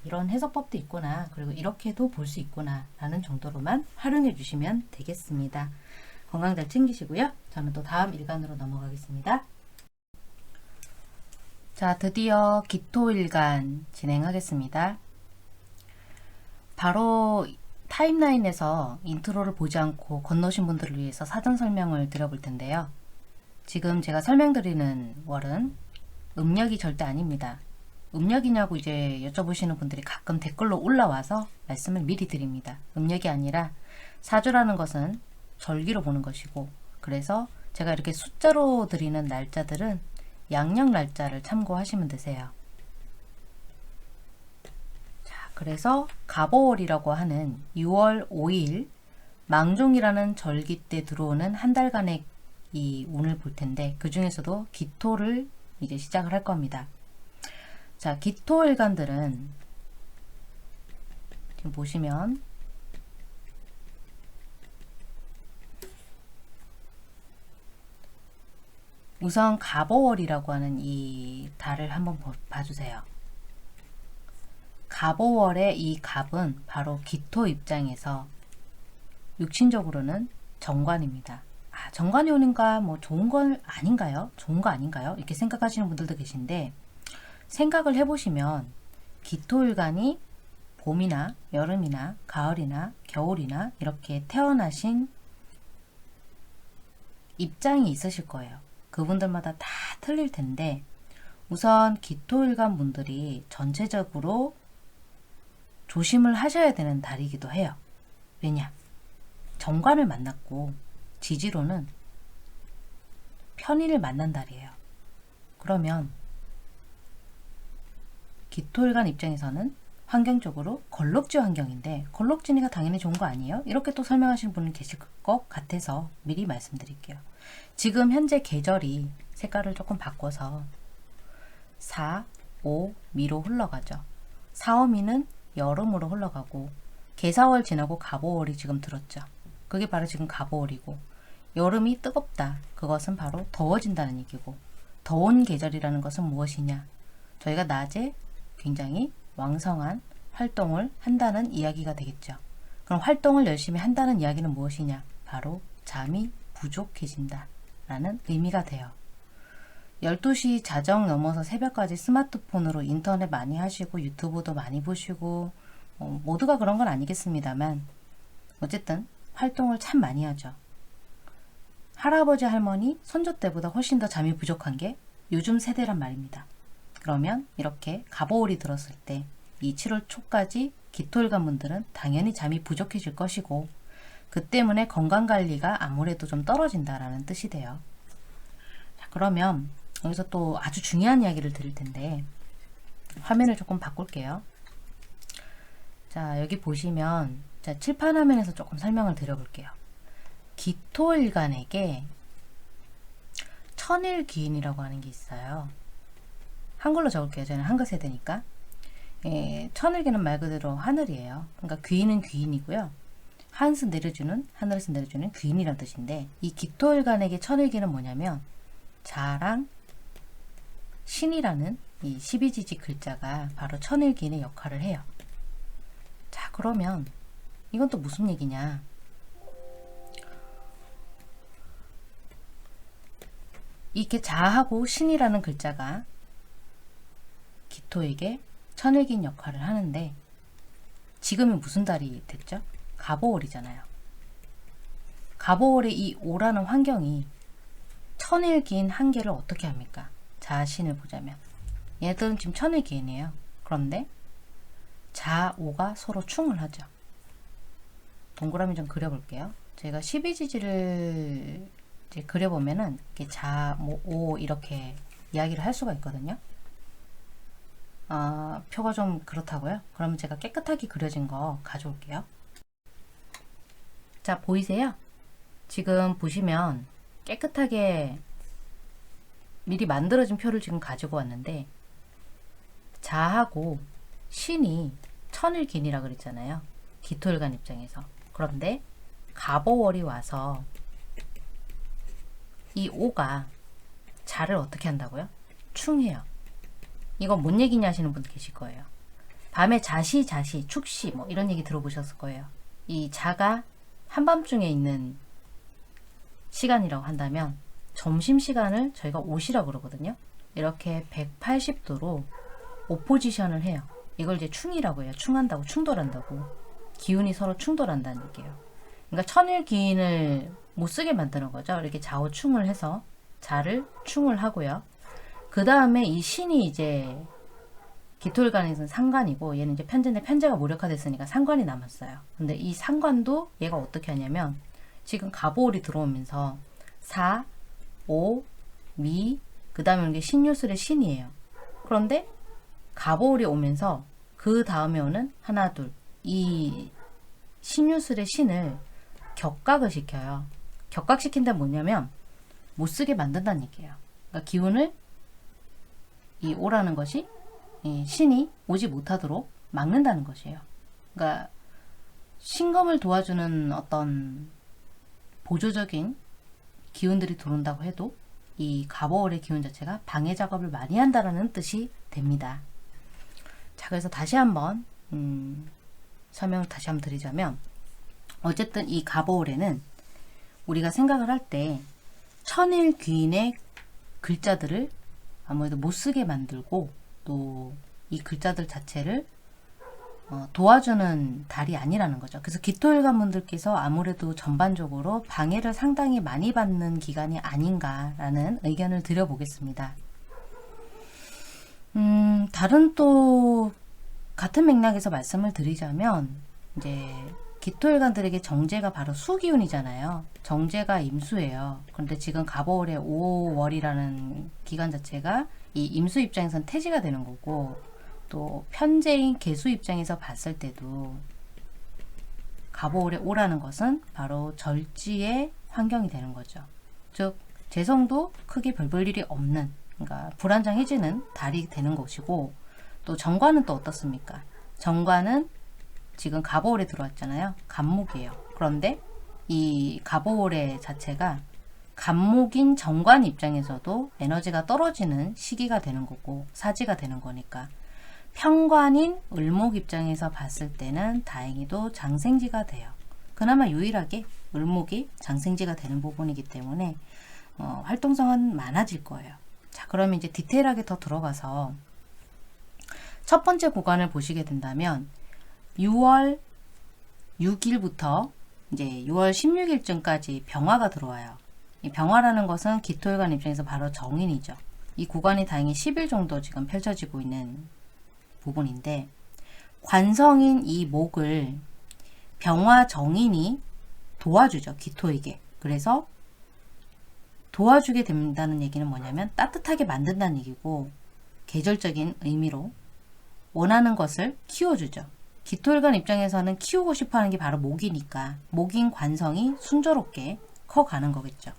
이런 해석법도 있구나, 그리고 이렇게도 볼 수 있구나 라는 정도로만 활용해 주시면 되겠습니다. 건강 잘 챙기시고요. 저는 또 다음 일간으로 넘어가겠습니다. 자, 드디어 기토일간 진행하겠습니다. 바로 타임라인에서 인트로를 보지 않고 건너신 분들을 위해서 사전 설명을 드려볼 텐데요. 지금 제가 설명드리는 월은 음력이 절대 아닙니다. 음력이냐고 이제 여쭤보시는 분들이 가끔 댓글로 올라와서 말씀을 미리 드립니다. 음력이 아니라 사주라는 것은 절기로 보는 것이고, 그래서 제가 이렇게 숫자로 드리는 날짜들은 양력 날짜를 참고하시면 되세요. 자, 그래서 갑오월이라고 하는 6월 5일 망종이라는 절기 때 들어오는 한 달간의 이 운을 볼 텐데, 그 중에서도 기토를 이제 시작을 할 겁니다. 자, 기토일간들은 지금 보시면 우선 갑오월이라고 하는 이 달을 한번 봐주세요. 갑오월의 이 갑은 바로 기토 입장에서 육신적으로는 정관입니다. 정관이 오는가 뭐 좋은 건 아닌가요? 좋은 거 아닌가요? 이렇게 생각하시는 분들도 계신데, 생각을 해보시면 기토일간이 봄이나 여름이나 가을이나 겨울이나 이렇게 태어나신 입장이 있으실 거예요. 그분들마다 다 틀릴 텐데, 우선 기토일간 분들이 전체적으로 조심을 하셔야 되는 달이기도 해요. 왜냐? 정관을 만났고 지지로는 편인을 만난 달이에요. 그러면 기토일간 입장에서는 환경적으로 걸럭지 환경인데, 걸럭지니까 당연히 좋은 거 아니에요? 이렇게 또 설명하시는 분이 계실 것 같아서 미리 말씀드릴게요. 지금 현재 계절이 색깔을 조금 바꿔서 사, 오, 미로 흘러가죠. 사오미는 여름으로 흘러가고 개사월 지나고 갑오월이 지금 들었죠. 그게 바로 지금 갑오월이고 여름이 뜨겁다. 그것은 바로 더워진다는 얘기고 더운 계절이라는 것은 무엇이냐? 저희가 낮에 굉장히 왕성한 활동을 한다는 이야기가 되겠죠. 그럼 활동을 열심히 한다는 이야기는 무엇이냐? 바로 잠이 부족해진다 라는 의미가 돼요. 12시 자정 넘어서 새벽까지 스마트폰으로 인터넷 많이 하시고 유튜브도 많이 보시고 모두가 그런 건 아니겠습니다만 어쨌든 활동을 참 많이 하죠. 할아버지 할머니 손주 때보다 훨씬 더 잠이 부족한 게 요즘 세대란 말입니다. 그러면 이렇게 갑오월이 들었을 때 이 7월 초까지 기토일관 분들은 당연히 잠이 부족해질 것이고 그 때문에 건강관리가 아무래도 좀 떨어진다라는 뜻이 돼요. 자, 그러면 여기서 또 아주 중요한 이야기를 드릴 텐데 화면을 조금 바꿀게요. 자, 여기 보시면 자, 칠판 화면에서 조금 설명을 드려볼게요. 기토일관에게 천일귀인이라고 하는 게 있어요. 한글로 적을게요. 저는 한글 세대니까. 천일귀는 말 그대로 하늘이에요. 그러니까 귀인은 귀인이고요. 하늘에서 내려주는 귀인이라는 뜻인데 이 기토일관에게 천일귀는 뭐냐면 자랑 신이라는 이 12지지 글자가 바로 천일귀인의 역할을 해요. 자, 그러면 이건 또 무슨 얘기냐? 이렇게 자하고 신이라는 글자가 기토에게 천일귀인 역할을 하는데 지금이 무슨 달이 됐죠? 갑오월이잖아요. 갑오월의 이 오라는 환경이 천일귀인 한 개를 어떻게 합니까? 자신을 보자면 얘들은 지금 천일귀인이에요. 그런데 자오가 서로 충을 하죠. 동그라미 좀 그려볼게요. 제가 12지지를 이제 그려보면은 이렇게 자, 뭐, 오 이렇게 이야기를 할 수가 있거든요. 표가 좀 그렇다고요? 그러면 제가 깨끗하게 그려진 거 가져올게요. 자, 보이세요? 지금 보시면 깨끗하게 미리 만들어진 표를 지금 가지고 왔는데 자하고 신이 천일귀인이라 그랬잖아요. 기토일관 입장에서. 그런데 갑오월이 와서 이 오가 자를 어떻게 한다고요? 충해요. 이건 뭔 얘기냐 하시는 분 계실 거예요. 밤에 자시, 축시 뭐 이런 얘기 들어보셨을 거예요. 이 자가 한밤중에 있는 시간이라고 한다면 점심시간을 저희가 오시라고 그러거든요. 이렇게 180도로 오포지션을 해요. 이걸 이제 충이라고 해요. 충한다고, 충돌한다고. 기운이 서로 충돌한다는 얘기예요. 그러니까 천일귀인을 못 쓰게 만드는 거죠. 이렇게 좌우충을 해서 자를 충을 하고요. 그 다음에 이 신이 이제 기토일관에서는 상관이고 얘는 이제 편제인데 편제가 무력화됐으니까 상관이 남았어요. 근데 이 상관도 얘가 어떻게 하냐면 지금 갑오월이 들어오면서 사, 오, 미, 그 다음에 이게 신유술의 신이에요. 그런데 갑오월이 오면서 그 다음에 오는 하나, 둘, 이 신유술의 신을 격각을 시켜요. 격각시킨다는 뭐냐면 못 쓰게 만든다는 얘기예요. 그러니까 기운을 이 오라는 것이 이 신이 오지 못하도록 막는다는 것이에요. 그러니까 신검을 도와주는 어떤 보조적인 기운들이 들어온다고 해도 이 갑오월의 기운 자체가 방해 작업을 많이 한다는 뜻이 됩니다. 자, 그래서 다시 한번 설명을 다시 한번 드리자면 어쨌든 이 갑오월에는 우리가 생각을 할 때 천일귀인의 글자들을 아무래도 못 쓰게 만들고 또 이 글자들 자체를 도와주는 달이 아니라는 거죠. 그래서 기토일관 분들께서 아무래도 전반적으로 방해를 상당히 많이 받는 기간이 아닌가라는 의견을 드려보겠습니다. 다른 또 같은 맥락에서 말씀을 드리자면 이제 기토일관들에게 정제가 바로 수기운이잖아요. 정제가 임수예요. 그런데 지금 갑오월의 5월이라는 기간 자체가 이 임수 입장에서는 태지가 되는 거고 또 편제인 계수 입장에서 봤을 때도 갑오월의 5라는 것은 바로 절지의 환경이 되는 거죠. 즉 재성도 크게 별 볼 일이 없는 그러니까 불안정해지는 달이 되는 것이고, 또 정관은 또 어떻습니까? 정관은 지금 갑오월에 들어왔잖아요. 갑목이에요. 그런데 이 갑오월의 자체가 갑목인 정관 입장에서도 에너지가 떨어지는 시기가 되는 거고 사지가 되는 거니까, 편관인 을목 입장에서 봤을 때는 다행히도 장생지가 돼요. 그나마 유일하게 을목이 장생지가 되는 부분이기 때문에 활동성은 많아질 거예요. 자, 그러면 이제 디테일하게 더 들어가서 첫 번째 구간을 보시게 된다면 6월 6일부터 이제 6월 16일쯤까지 병화가 들어와요. 이 병화라는 것은 기토일관 입장에서 바로 정인이죠. 이 구간이 다행히 10일 정도 지금 펼쳐지고 있는 부분인데, 관성인 이 목을 병화 정인이 도와주죠. 기토에게. 그래서 도와주게 된다는 얘기는 뭐냐면 따뜻하게 만든다는 얘기고, 계절적인 의미로 원하는 것을 키워주죠. 기토일관 입장에서는 키우고 싶어하는 게 바로 목이니까 목인 관성이 순조롭게 커가는 거겠죠.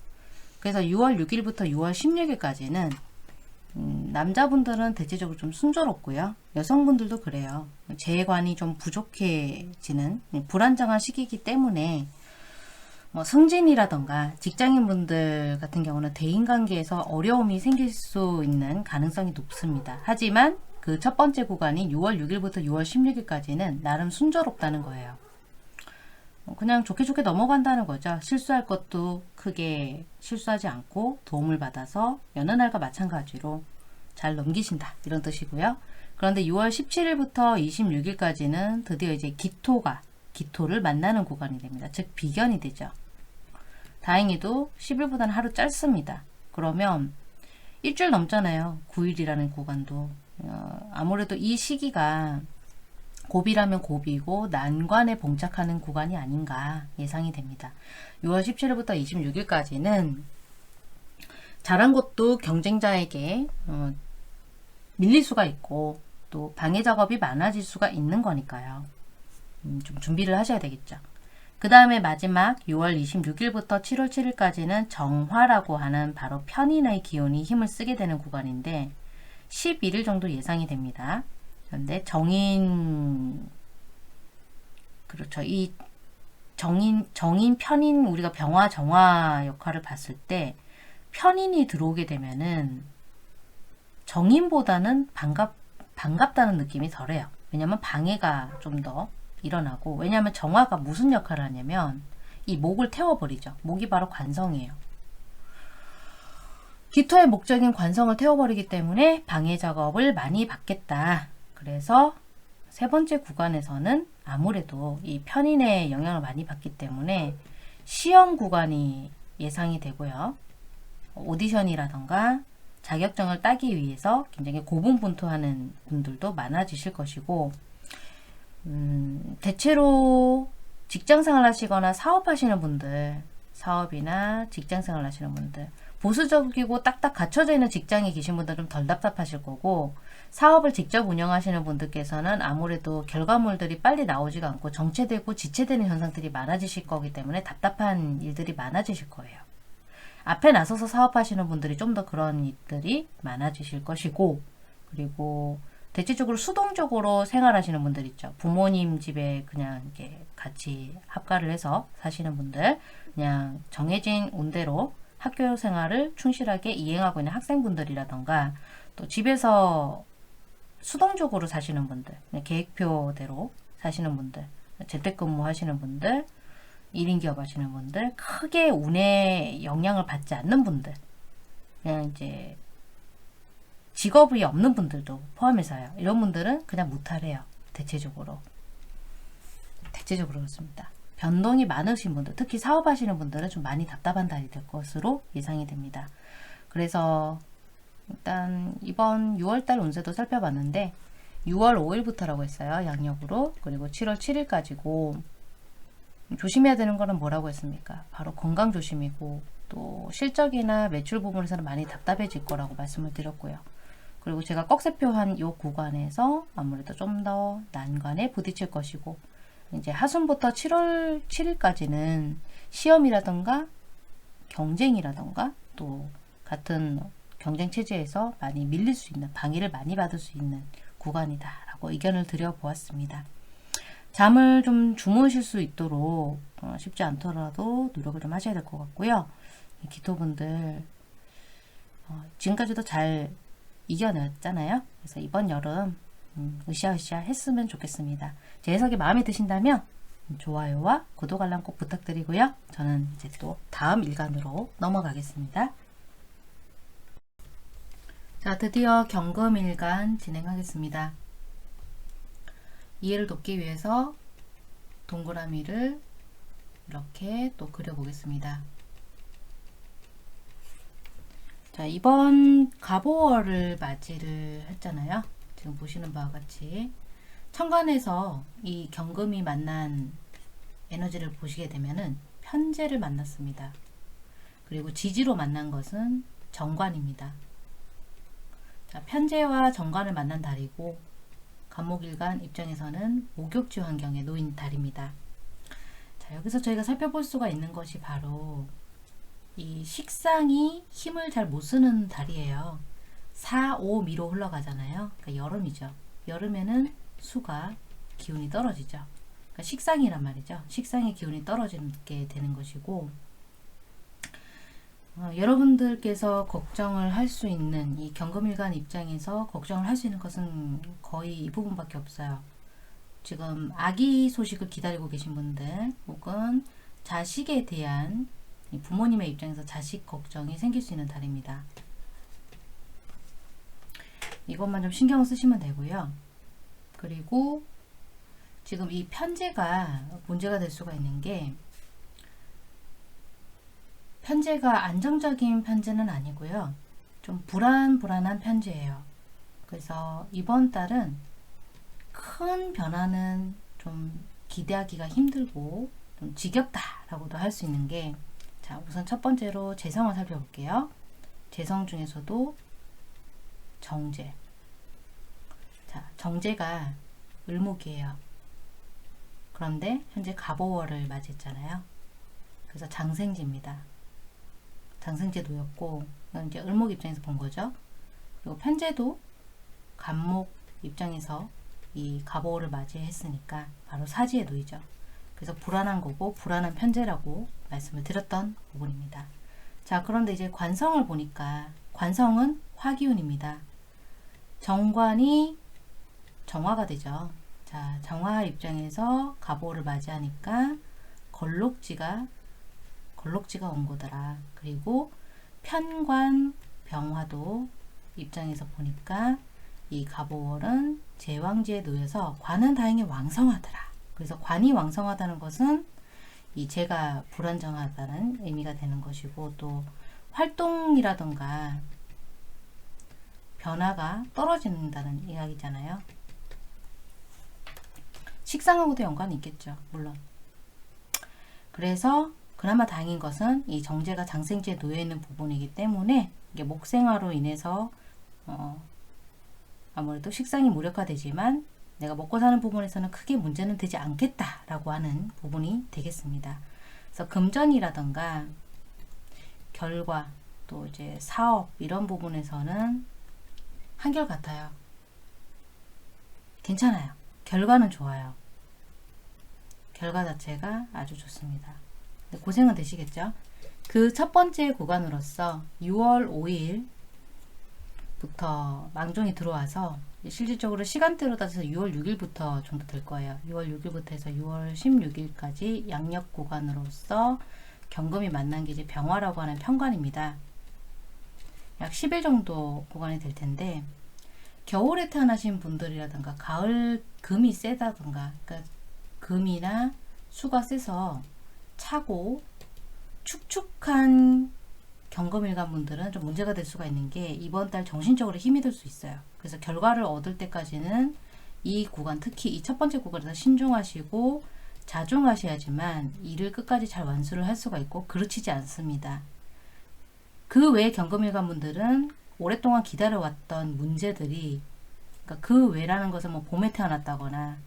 그래서 6월 6일부터 6월 16일까지는 남자분들은 대체적으로 좀 순조롭고요. 여성분들도 그래요. 재관이 좀 부족해지는 불안정한 시기이기 때문에 뭐 승진이라던가 직장인분들 같은 경우는 대인관계에서 어려움이 생길 수 있는 가능성이 높습니다. 하지만 그 첫 번째 구간인 6월 6일부터 6월 16일까지는 나름 순조롭다는 거예요. 그냥 좋게 좋게 넘어간다는 거죠. 실수할 것도 크게 실수하지 않고 도움을 받아서 여느 날과 마찬가지로 잘 넘기신다, 이런 뜻이고요. 그런데 6월 17일부터 26일까지는 드디어 이제 기토를 만나는 구간이 됩니다. 즉 비견이 되죠. 다행히도 10일보다는 하루 짧습니다. 그러면 일주일 넘잖아요. 9일이라는 구간도. 아무래도 이 시기가 고비라면 고비고 난관에 봉착하는 구간이 아닌가 예상이 됩니다. 6월 17일부터 26일까지는 잘한 것도 경쟁자에게 밀릴 수가 있고 또 방해 작업이 많아질 수가 있는 거니까요. 좀 준비를 하셔야 되겠죠. 그 다음에 마지막 6월 26일부터 7월 7일까지는 정화라고 하는 바로 편인의 기운이 힘을 쓰게 되는 구간인데 11일 정도 예상이 됩니다. 그런데 그렇죠. 이 정인, 편인, 우리가 병화, 정화 역할을 봤을 때 편인이 들어오게 되면은 정인보다는 반갑다는 느낌이 덜해요. 왜냐면 방해가 좀 더 일어나고, 왜냐면 정화가 무슨 역할을 하냐면 이 목을 태워버리죠. 목이 바로 관성이에요. 기토의 목적인 관성을 태워버리기 때문에 방해 작업을 많이 받겠다. 그래서 세 번째 구간에서는 아무래도 이 편인의 영향을 많이 받기 때문에 시험 구간이 예상이 되고요. 오디션이라던가 자격증을 따기 위해서 굉장히 고분분투하는 분들도 많아지실 것이고, 대체로 직장생활 하시거나 사업하시는 분들, 사업이나 직장생활 하시는 분들, 보수적이고 딱딱 갖춰져 있는 직장에 계신 분들은 좀 덜 답답하실 거고, 사업을 직접 운영하시는 분들께서는 아무래도 결과물들이 빨리 나오지가 않고 정체되고 지체되는 현상들이 많아지실 거기 때문에 답답한 일들이 많아지실 거예요. 앞에 나서서 사업하시는 분들이 좀 더 그런 일들이 많아지실 것이고, 그리고 대체적으로 수동적으로 생활하시는 분들 있죠. 부모님 집에 그냥 이렇게 같이 합가를 해서 사시는 분들, 그냥 정해진 온대로 학교 생활을 충실하게 이행하고 있는 학생분들이라던가, 또 집에서 수동적으로 사시는 분들, 계획표대로 사시는 분들, 재택근무 하시는 분들, 1인 기업 하시는 분들, 크게 운에 영향을 받지 않는 분들, 그냥 이제 직업이 없는 분들도 포함해서요. 이런 분들은 그냥 무탈해요. 대체적으로 그렇습니다. 변동이 많으신 분들, 특히 사업하시는 분들은 좀 많이 답답한 달이 될 것으로 예상이 됩니다. 그래서 일단 이번 6월달 운세도 살펴봤는데 6월 5일부터라고 했어요. 양력으로. 그리고 7월 7일까지고, 조심해야 되는 거는 뭐라고 했습니까? 바로 건강 조심이고, 또 실적이나 매출 부분에서는 많이 답답해질 거라고 말씀을 드렸고요. 그리고 제가 꺽쇠표한 이 구간에서 아무래도 좀 더 난관에 부딪힐 것이고, 이제 하순부터 7월 7일까지는 시험이라던가 경쟁이라던가 또 같은 경쟁 체제에서 많이 밀릴 수 있는, 방해를 많이 받을 수 있는 구간이다라고 의견을 드려보았습니다. 잠을 좀 주무실 수 있도록 쉽지 않더라도 노력을 좀 하셔야 될 것 같고요. 기토분들 지금까지도 잘 이겨냈잖아요. 그래서 이번 여름 으쌰으쌰 했으면 좋겠습니다. 제 해석이 마음에 드신다면 좋아요와 구독 알람 꼭 부탁드리고요. 저는 이제 또 다음 일간으로 넘어가겠습니다. 자, 드디어 경금일간 진행하겠습니다. 이해를 돕기 위해서 동그라미를 이렇게 또 그려보겠습니다. 자, 이번 갑오월을 맞이를 했잖아요. 지금 보시는 바와 같이 천간에서 이 경금이 만난 에너지를 보시게 되면은 편재를 만났습니다. 그리고 지지로 만난 것은 정관입니다. 자, 편재와 정관을 만난 달이고 간목일간 입장에서는 목욕지 환경에 놓인 달입니다. 자, 여기서 저희가 살펴볼 수가 있는 것이 바로 이 식상이 힘을 잘 못 쓰는 달이에요. 4, 5 미로 흘러가잖아요. 그러니까 여름이죠. 여름에는 수가 기운이 떨어지죠. 그러니까 식상이란 말이죠. 식상의 기운이 떨어지게 되는 것이고, 여러분들께서 걱정을 할 수 있는 이 경금일간 입장에서 걱정을 할 수 있는 것은 거의 이 부분밖에 없어요. 지금 아기 소식을 기다리고 계신 분들, 혹은 자식에 대한 부모님의 입장에서 자식 걱정이 생길 수 있는 달입니다. 이것만 좀 신경을 쓰시면 되고요. 그리고 지금 이 편재가 문제가 될 수가 있는 게, 편재가 안정적인 편재는 아니고요. 좀 불안한 편재예요. 그래서 이번 달은 큰 변화는 좀 기대하기가 힘들고 좀 지겹다라고도 할 수 있는 게, 자, 우선 첫 번째로 재성을 살펴볼게요. 재성 중에서도 정제. 자, 정제가 을목이에요. 그런데 현재 갑오월을 맞이했잖아요. 그래서 장생지입니다. 장생제 놓였고, 이건 이제 을목 입장에서 본 거죠. 그리고 편제도 간목 입장에서 이 갑오월을 맞이했으니까 바로 사지에 놓이죠. 그래서 불안한 거고 불안한 편제라고 말씀을 드렸던 부분입니다. 자, 그런데 이제 관성을 보니까 관성은 화기운입니다. 정관이 정화가 되죠. 자, 정화 입장에서 갑오를 맞이하니까 걸록지가 온 거더라. 그리고 편관 병화도 입장에서 보니까 이 갑오월은 제왕지에 놓여서 관은 다행히 왕성하더라. 그래서 관이 왕성하다는 것은 이 재가 불안정하다는 의미가 되는 것이고, 또 활동이라던가 변화가 떨어진다는 이야기잖아요. 식상하고도 연관이 있겠죠, 물론. 그래서 그나마 다행인 것은 이 정제가 장생지에 놓여 있는 부분이기 때문에 이게 목생화로 인해서 아무래도 식상이 무력화되지만 내가 먹고 사는 부분에서는 크게 문제는 되지 않겠다라고 하는 부분이 되겠습니다. 그래서 금전이라던가 결과, 또 이제 사업 이런 부분에서는 한결같아요. 괜찮아요. 결과는 좋아요. 결과 자체가 아주 좋습니다. 고생은 되시겠죠? 그 첫 번째 구간으로서 6월 5일부터 망종이 들어와서 실질적으로 시간대로 따져서 6월 6일부터 정도 될 거예요. 6월 6일부터 해서 6월 16일까지 양력 구간으로서 경금이 만난 게 이제 병화라고 하는 편관입니다. 약 10일 정도 구간이 될 텐데, 겨울에 태어나신 분들이라든가 가을 금이 세다든가, 그러니까 금이나 수가 세서 차고 축축한 경금일간 분들은 좀 문제가 될 수가 있는 게, 이번 달 정신적으로 힘이 들 수 있어요. 그래서 결과를 얻을 때까지는 이 구간, 특히 이 첫 번째 구간에서 신중하시고 자중하셔야지만 일을 끝까지 잘 완수를 할 수가 있고, 그르치지 않습니다. 그 외에 경금일간 분들은 오랫동안 기다려왔던 문제들이, 그러니까 그 외라는 것은 뭐 봄에 태어났다거나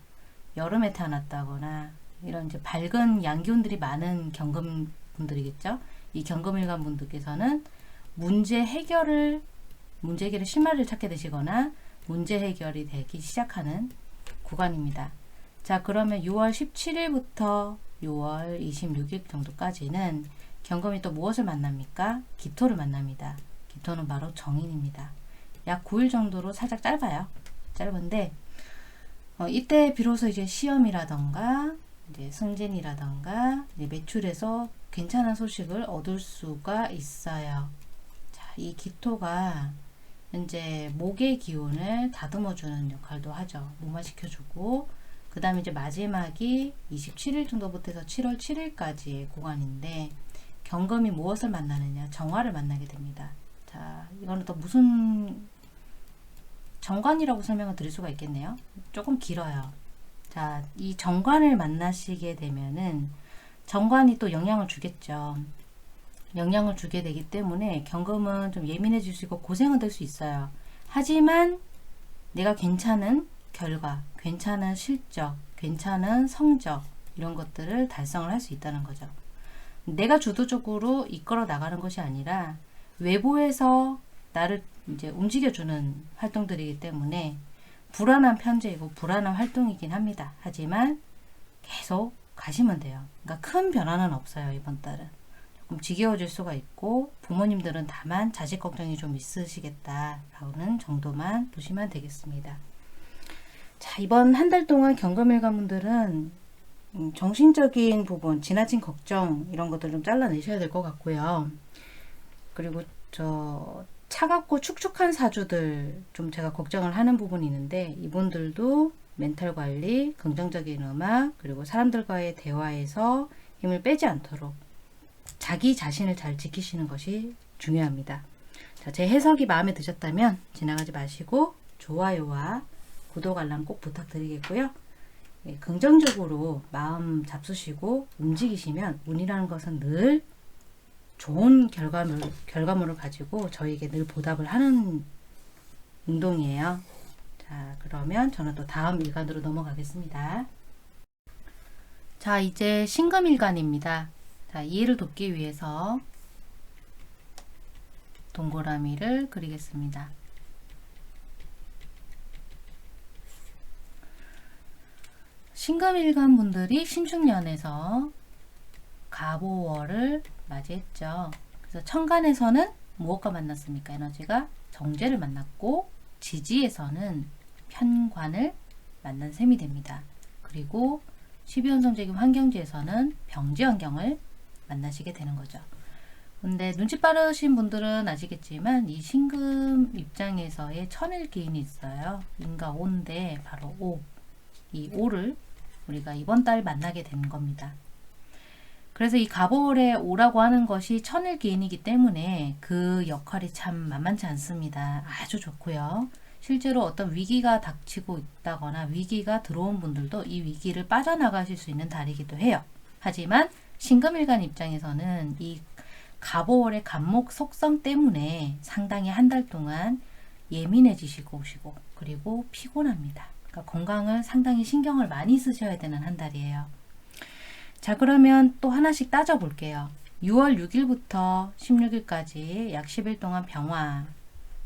여름에 태어났다거나 이런 이제 밝은 양기운들이 많은 경금 분들이겠죠. 이 경금일간 분들께서는 문제 해결을 문제 해결의 실마리를 찾게 되시거나 문제 해결이 되기 시작하는 구간입니다. 자, 그러면 6월 17일부터 6월 26일 정도까지는 경금이 또 무엇을 만납니까? 기토를 만납니다. 기토는 바로 정인입니다. 약 9일 정도로 살짝 짧아요. 짧은데 이때 비로소 이제 시험이라던가 이제 승진이라던가 이제 매출에서 괜찮은 소식을 얻을 수가 있어요. 자, 이 기토가 현재 목의 기운을 다듬어주는 역할도 하죠. 무마시켜주고, 그 다음에 이제 마지막이 27일 정도부터 해서 7월 7일까지의 구간인데, 경금이 무엇을 만나느냐? 정화를 만나게 됩니다. 자, 이거는 또 무슨 정관이라고 설명을 드릴 수가 있겠네요. 조금 길어요. 자, 이 정관을 만나시게 되면은 정관이 또 영향을 주겠죠. 영향을 주게 되기 때문에 경금은 좀 예민해질 수 있고 고생은 될 수 있어요. 하지만 내가 괜찮은 결과, 괜찮은 실적, 괜찮은 성적 이런 것들을 달성을 할 수 있다는 거죠. 내가 주도적으로 이끌어 나가는 것이 아니라 외부에서 나를 이제 움직여주는 활동들이기 때문에 불안한 편제이고 불안한 활동이긴 합니다. 하지만 계속 가시면 돼요. 그러니까 큰 변화는 없어요. 이번 달은 조금 지겨워질 수가 있고, 부모님들은 다만 자식 걱정이 좀 있으시겠다라는 정도만 보시면 되겠습니다. 자, 이번 한 달 동안 경금일관분들은 정신적인 부분, 지나친 걱정 이런 것들 좀 잘라내셔야 될 것 같고요. 그리고 차갑고 축축한 사주들 좀 제가 걱정을 하는 부분이 있는데, 이분들도 멘탈 관리, 긍정적인 음악, 그리고 사람들과의 대화에서 힘을 빼지 않도록 자기 자신을 잘 지키시는 것이 중요합니다. 자, 제 해석이 마음에 드셨다면 지나가지 마시고 좋아요와 구독 알람 꼭 부탁드리겠고요. 예, 긍정적으로 마음 잡수시고 움직이시면 운이라는 것은 늘 좋은 결과물을 가지고 저에게 늘 보답을 하는 운동이에요. 자, 그러면 저는 또 다음 일간으로 넘어가겠습니다. 자, 이제 신금일간입니다. 자, 이해를 돕기 위해서 동그라미를 그리겠습니다. 신금일간 분들이 신축년에서 갑오월을 맞이했죠. 그래서 천간에서는 무엇과 만났습니까? 에너지가 정제를 만났고, 지지에서는 편관을 만난 셈이 됩니다. 그리고 12연성적인 환경지에서는 병지 환경을 만나시게 되는 거죠. 근데 눈치 빠르신 분들은 아시겠지만 이 신금 입장에서의 천일기인이 있어요. 인과 오인데 바로 오. 이 오를 우리가 이번 달 만나게 된 겁니다. 그래서 이 갑오월의 오라고 하는 것이 천일기인이기 때문에 그 역할이 참 만만치 않습니다. 아주 좋고요. 실제로 어떤 위기가 닥치고 있다거나 위기가 들어온 분들도 이 위기를 빠져나가실 수 있는 달이기도 해요. 하지만 신금일간 입장에서는 이 갑오월의 갑목 속성 때문에 상당히 한 달 동안 예민해지시고 오시고, 그리고 피곤합니다. 그러니까 건강을 상당히 신경을 많이 쓰셔야 되는 한 달이에요. 자, 그러면 또 하나씩 따져 볼게요. 6월 6일부터 16일까지 약 10일 동안 병화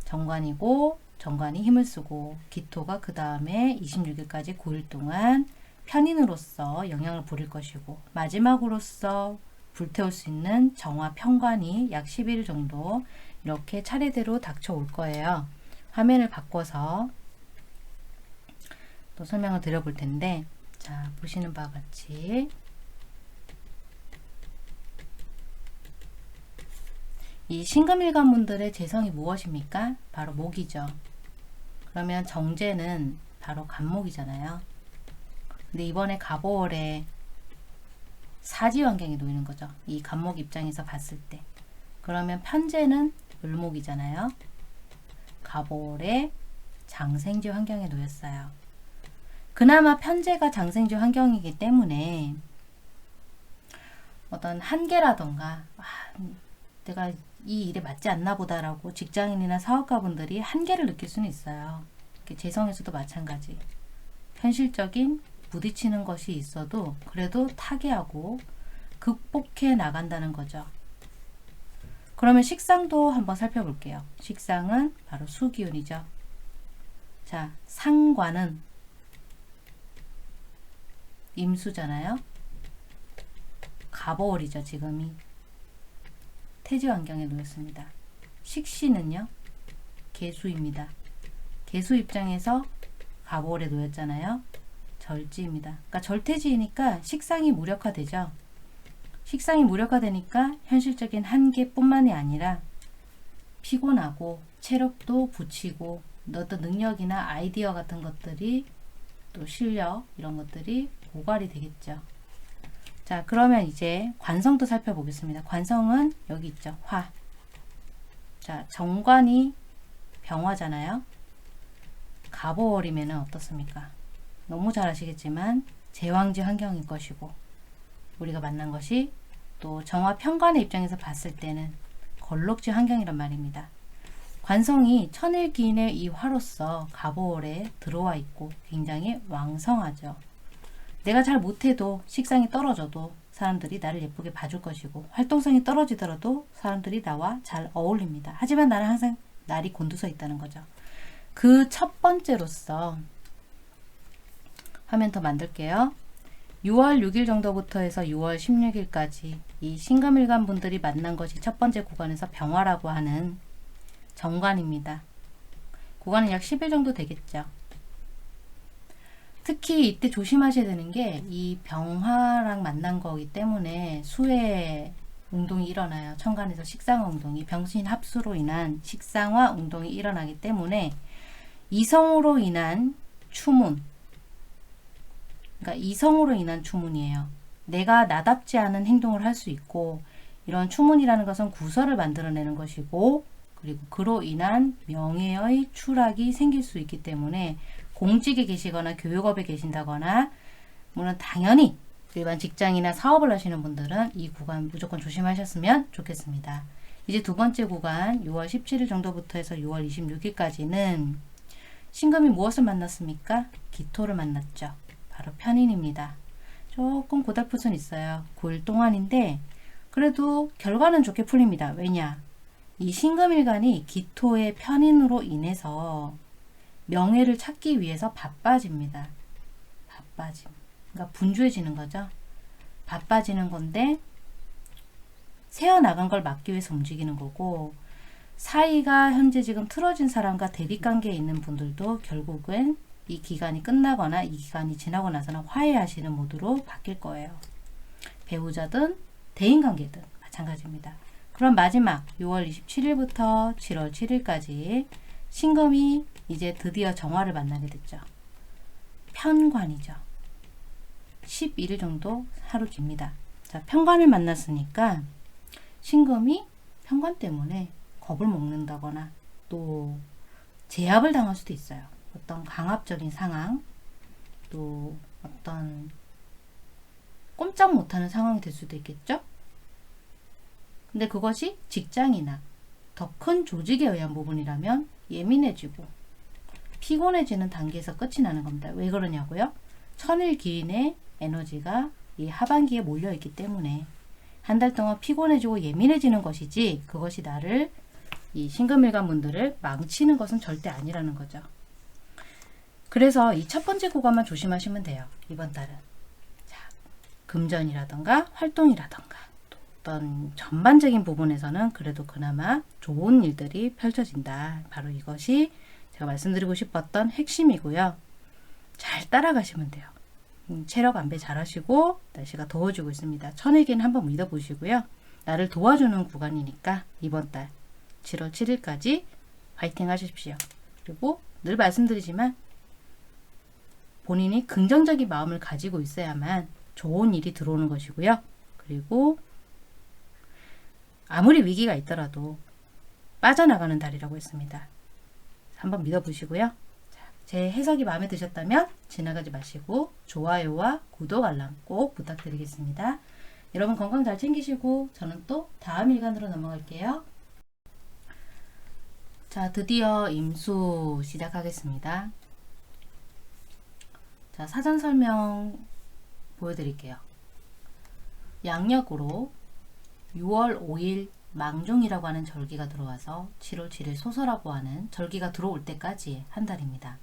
정관이고, 정관이 힘을 쓰고, 기토가 그 다음에 26일까지 9일 동안 편인으로서 영향을 부릴 것이고, 마지막으로서 불태울 수 있는 정화 편관이 약 11일 정도 이렇게 차례대로 닥쳐올 거예요. 화면을 바꿔서 또 설명을 드려볼 텐데, 자, 보시는 바와 같이 이 신금일간 분들의 재성이 무엇입니까? 바로 목이죠. 그러면 정제는 바로 간목이잖아요. 근데 이번에 갑오월에 사지 환경에 놓이는 거죠. 이 간목 입장에서 봤을 때. 그러면 편제는 을목이잖아요. 갑오월에 장생지 환경에 놓였어요. 그나마 편제가 장생지 환경이기 때문에 어떤 한계라던가 내가 이 일에 맞지 않나 보다라고 직장인이나 사업가분들이 한계를 느낄 수는 있어요. 재성에서도 마찬가지. 현실적인 부딪히는 것이 있어도 그래도 타개하고 극복해 나간다는 거죠. 그러면 식상도 한번 살펴볼게요. 식상은 바로 수기운이죠. 자, 상관은 임수잖아요. 갑오월이죠. 지금이 태지 환경에 놓였습니다. 식신은요, 계수입니다. 계수 입장에서 갑오월에 놓였잖아요. 절지입니다. 그러니까 절태지이니까 식상이 무력화되죠. 식상이 무력화되니까 현실적인 한계뿐만이 아니라 피곤하고 체력도 붙이고 어떤 능력이나 아이디어 같은 것들이 또 실력 이런 것들이 고갈이 되겠죠. 자, 그러면 이제 관성도 살펴보겠습니다. 관성은 여기 있죠. 화. 자, 정관이 병화잖아요. 갑오월이면 어떻습니까? 너무 잘 아시겠지만 제왕지 환경일 것이고 우리가 만난 것이 또 정화 편관의 입장에서 봤을 때는 걸록지 환경이란 말입니다. 관성이 천일기인의 이 화로서 갑오월에 들어와 있고 굉장히 왕성하죠. 내가 잘 못해도 식상이 떨어져도 사람들이 나를 예쁘게 봐줄 것이고 활동성이 떨어지더라도 사람들이 나와 잘 어울립니다. 하지만 나는 항상 날이 곤두서 있다는 거죠. 그 첫 번째로서 화면 더 만들게요. 6월 6일 정도부터 해서 6월 16일까지 이 신금일간 분들이 만난 것이 첫 번째 구간에서 병화라고 하는 정관입니다. 구간은 약 10일 정도 되겠죠. 특히 이때 조심하셔야 되는 게 이 병화랑 만난 거기 때문에 수의 운동이 일어나요. 천간에서 식상화 운동이 병신 합수로 인한 식상화 운동이 일어나기 때문에 이성으로 인한 추문, 그러니까 이성으로 인한 추문이에요. 내가 나답지 않은 행동을 할 수 있고 이런 추문이라는 것은 구설을 만들어내는 것이고 그리고 그로 인한 명예의 추락이 생길 수 있기 때문에 공직에 계시거나 교육업에 계신다거나 물론 당연히 일반 직장이나 사업을 하시는 분들은 이 구간 무조건 조심하셨으면 좋겠습니다. 이제 두 번째 구간 6월 17일 정도부터 해서 6월 26일까지는 신금이 무엇을 만났습니까? 기토를 만났죠. 바로 편인입니다. 조금 고달플 수는 있어요. 9일 동안인데 그래도 결과는 좋게 풀립니다. 왜냐? 이 신금일간이 기토의 편인으로 인해서 명예를 찾기 위해서 바빠집니다. 바빠짐. 그러니까 분주해지는 거죠. 바빠지는 건데 새어나간 걸 막기 위해서 움직이는 거고 사이가 현재 지금 틀어진 사람과 대립관계에 있는 분들도 결국은 이 기간이 끝나거나 이 기간이 지나고 나서는 화해하시는 모드로 바뀔 거예요. 배우자든 대인관계든 마찬가지입니다. 그럼 마지막 6월 27일부터 7월 7일까지 신금이 이제 드디어 정화를 만나게 됐죠. 편관이죠. 11일 정도 하루 깁니다. 자, 편관을 만났으니까 신금이 편관 때문에 겁을 먹는다거나 또 제압을 당할 수도 있어요. 어떤 강압적인 상황, 또 어떤 꼼짝 못하는 상황이 될 수도 있겠죠. 근데 그것이 직장이나 더 큰 조직에 의한 부분이라면 예민해지고 피곤해지는 단계에서 끝이 나는 겁니다. 왜 그러냐고요? 천일기인의 에너지가 이 하반기에 몰려있기 때문에 한 달 동안 피곤해지고 예민해지는 것이지 그것이 나를 이 신금일간 분들을 망치는 것은 절대 아니라는 거죠. 그래서 이 첫 번째 구간만 조심하시면 돼요. 이번 달은. 자, 금전이라던가 활동이라던가 또 어떤 전반적인 부분에서는 그래도 그나마 좋은 일들이 펼쳐진다. 바로 이것이 제가 말씀드리고 싶었던 핵심이고요. 잘 따라가시면 돼요. 체력 안배 잘 하시고 날씨가 더워지고 있습니다. 천일기는 한번 믿어보시고요. 나를 도와주는 구간이니까 이번 달 7월 7일까지 화이팅 하십시오. 그리고 늘 말씀드리지만 본인이 긍정적인 마음을 가지고 있어야만 좋은 일이 들어오는 것이고요. 그리고 아무리 위기가 있더라도 빠져나가는 달이라고 했습니다. 한번 믿어보시고요. 제 해석이 마음에 드셨다면 지나가지 마시고 좋아요와 구독 알람 꼭 부탁드리겠습니다. 여러분 건강 잘 챙기시고 저는 또 다음 일간으로 넘어갈게요. 자, 드디어 임수 시작하겠습니다. 자, 사전 설명 보여드릴게요. 양력으로 6월 5일 망종이라고 하는 절기가 들어와서 7월 7일 소서라고 하는 절기가 들어올 때까지 한 달입니다.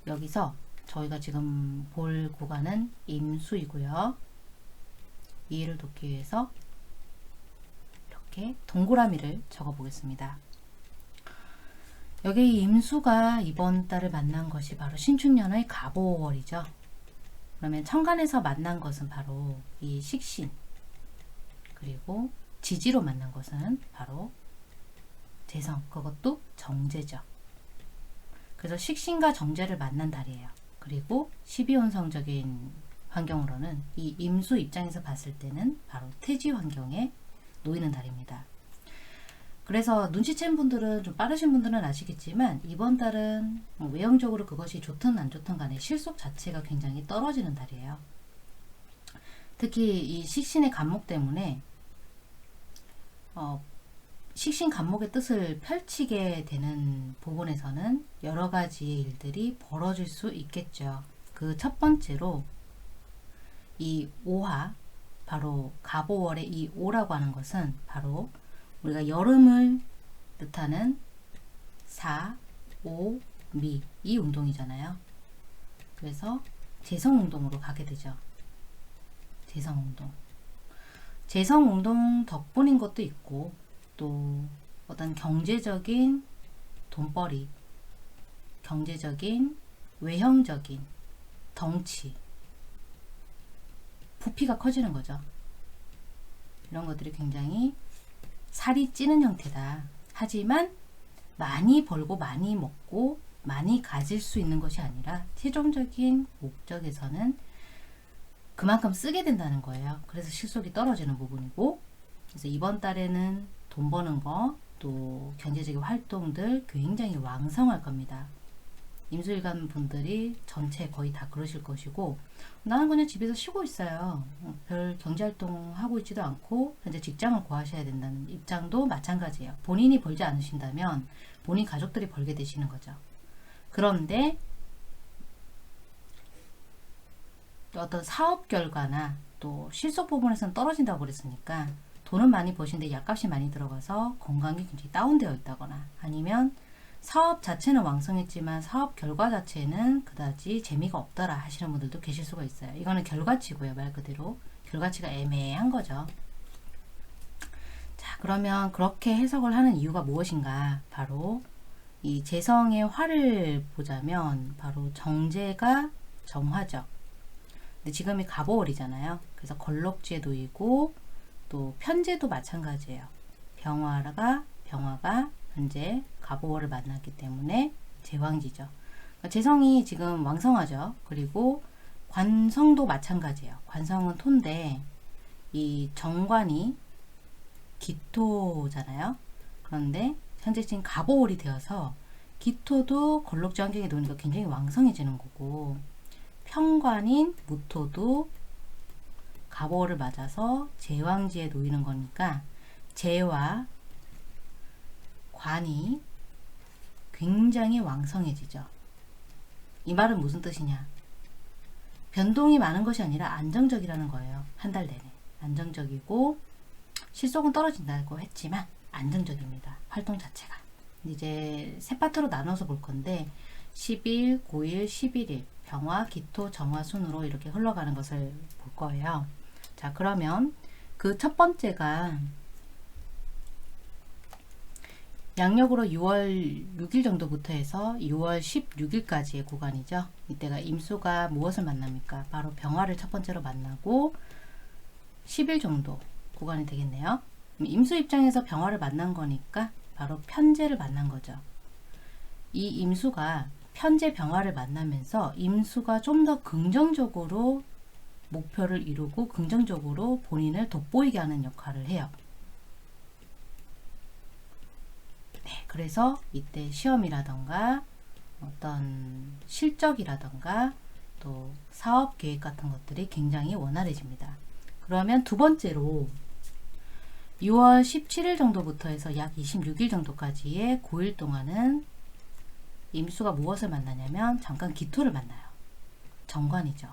여기서 저희가 지금 볼 구간은 임수이고요. 이해를 돕기 위해서 이렇게 동그라미를 적어 보겠습니다. 여기 임수가 이번 달을 만난 것이 바로 신축년의 갑오월이죠. 그러면 천간에서 만난 것은 바로 이 식신, 그리고 지지로 만난 것은 바로 재성, 그것도 정제죠. 그래서 식신과 정제를 만난 달이에요. 그리고 12혼성적인 환경으로는 이 임수 입장에서 봤을 때는 바로 태지 환경에 놓이는 달입니다. 그래서 눈치챈 분들은, 좀 빠르신 분들은 아시겠지만 이번 달은 외형적으로 그것이 좋든 안 좋든 간에 실속 자체가 굉장히 떨어지는 달이에요. 특히 이 식신의 간목 때문에 식신 간목의 뜻을 펼치게 되는 부분에서는 여러 가지의 일들이 벌어질 수 있겠죠. 그 첫 번째로 이 오화, 바로 갑오월의 이 오라고 하는 것은 바로 우리가 여름을 뜻하는 사, 오, 미, 이 운동이잖아요. 그래서 재성운동으로 가게 되죠. 재성운동. 재성운동 덕분인 것도 있고, 또 어떤 경제적인 돈벌이, 경제적인, 외형적인 덩치, 부피가 커지는 거죠. 이런 것들이 굉장히 살이 찌는 형태다. 하지만 많이 벌고 많이 먹고 많이 가질 수 있는 것이 아니라 최종적인 목적에서는 그만큼 쓰게 된다는 거예요. 그래서 실속이 떨어지는 부분이고, 그래서 이번 달에는 돈 버는 거, 또 경제적인 활동들 굉장히 왕성할 겁니다. 임수일간 분들이 전체 거의 다 그러실 것이고, 나는 그냥 집에서 쉬고 있어요. 별 경제활동 하고 있지도 않고 현재 직장을 구하셔야 된다는 입장도 마찬가지예요. 본인이 벌지 않으신다면 본인 가족들이 벌게 되시는 거죠. 그런데 어떤 사업 결과나 또 실속 부분에서는 떨어진다고 그랬으니까 돈은 많이 버시는데 약값이 많이 들어가서 건강이 굉장히 다운되어 있다거나, 아니면 사업 자체는 왕성했지만 사업 결과 자체는 그다지 재미가 없더라 하시는 분들도 계실 수가 있어요. 이거는 결과치고요. 말 그대로 결과치가 애매한 거죠. 자, 그러면 그렇게 해석을 하는 이유가 무엇인가? 바로 이 재성의 화를 보자면 바로 정제가 정화죠. 근데 지금이 갑오월이잖아요. 그래서 걸럭지에 놓이고, 또 편제도 마찬가지예요. 병화가 현재 갑오월을 만났기 때문에 제왕지죠. 그러니까 재성이 지금 왕성하죠. 그리고 관성도 마찬가지예요. 관성은 토인데 이 정관이 기토잖아요. 그런데 현재 지금 갑오월이 되어서 기토도 걸럭지 환경에 놓으니까 굉장히 왕성해지는 거고, 편관인 무토도 갑오월을 맞아서 제왕지에 놓이는 거니까 재와 관이 굉장히 왕성해지죠. 이 말은 무슨 뜻이냐? 변동이 많은 것이 아니라 안정적이라는 거예요. 한 달 내내 안정적이고, 실속은 떨어진다고 했지만 안정적입니다. 활동 자체가. 이제 세 파트로 나눠서 볼 건데 10일, 9일, 11일 병화, 기토, 정화 순으로 이렇게 흘러가는 것을 볼 거예요. 자, 그러면 그 첫 번째가 양력으로 6월 6일 정도부터 해서 6월 16일까지의 구간이죠. 이때가 임수가 무엇을 만납니까? 바로 병화를 첫 번째로 만나고 10일 정도 구간이 되겠네요. 임수 입장에서 병화를 만난 거니까 바로 편제를 만난 거죠. 이 임수가 편제 병화를 만나면서 임수가 좀 더 긍정적으로 목표를 이루고 긍정적으로 본인을 돋보이게 하는 역할을 해요. 네, 그래서 이때 시험이라던가 어떤 실적이라던가 또 사업 계획 같은 것들이 굉장히 원활해집니다. 그러면 두 번째로 6월 17일 정도부터 해서 약 26일 정도까지의 9일 동안은 임수가 무엇을 만나냐면 잠깐 기토를 만나요. 정관이죠.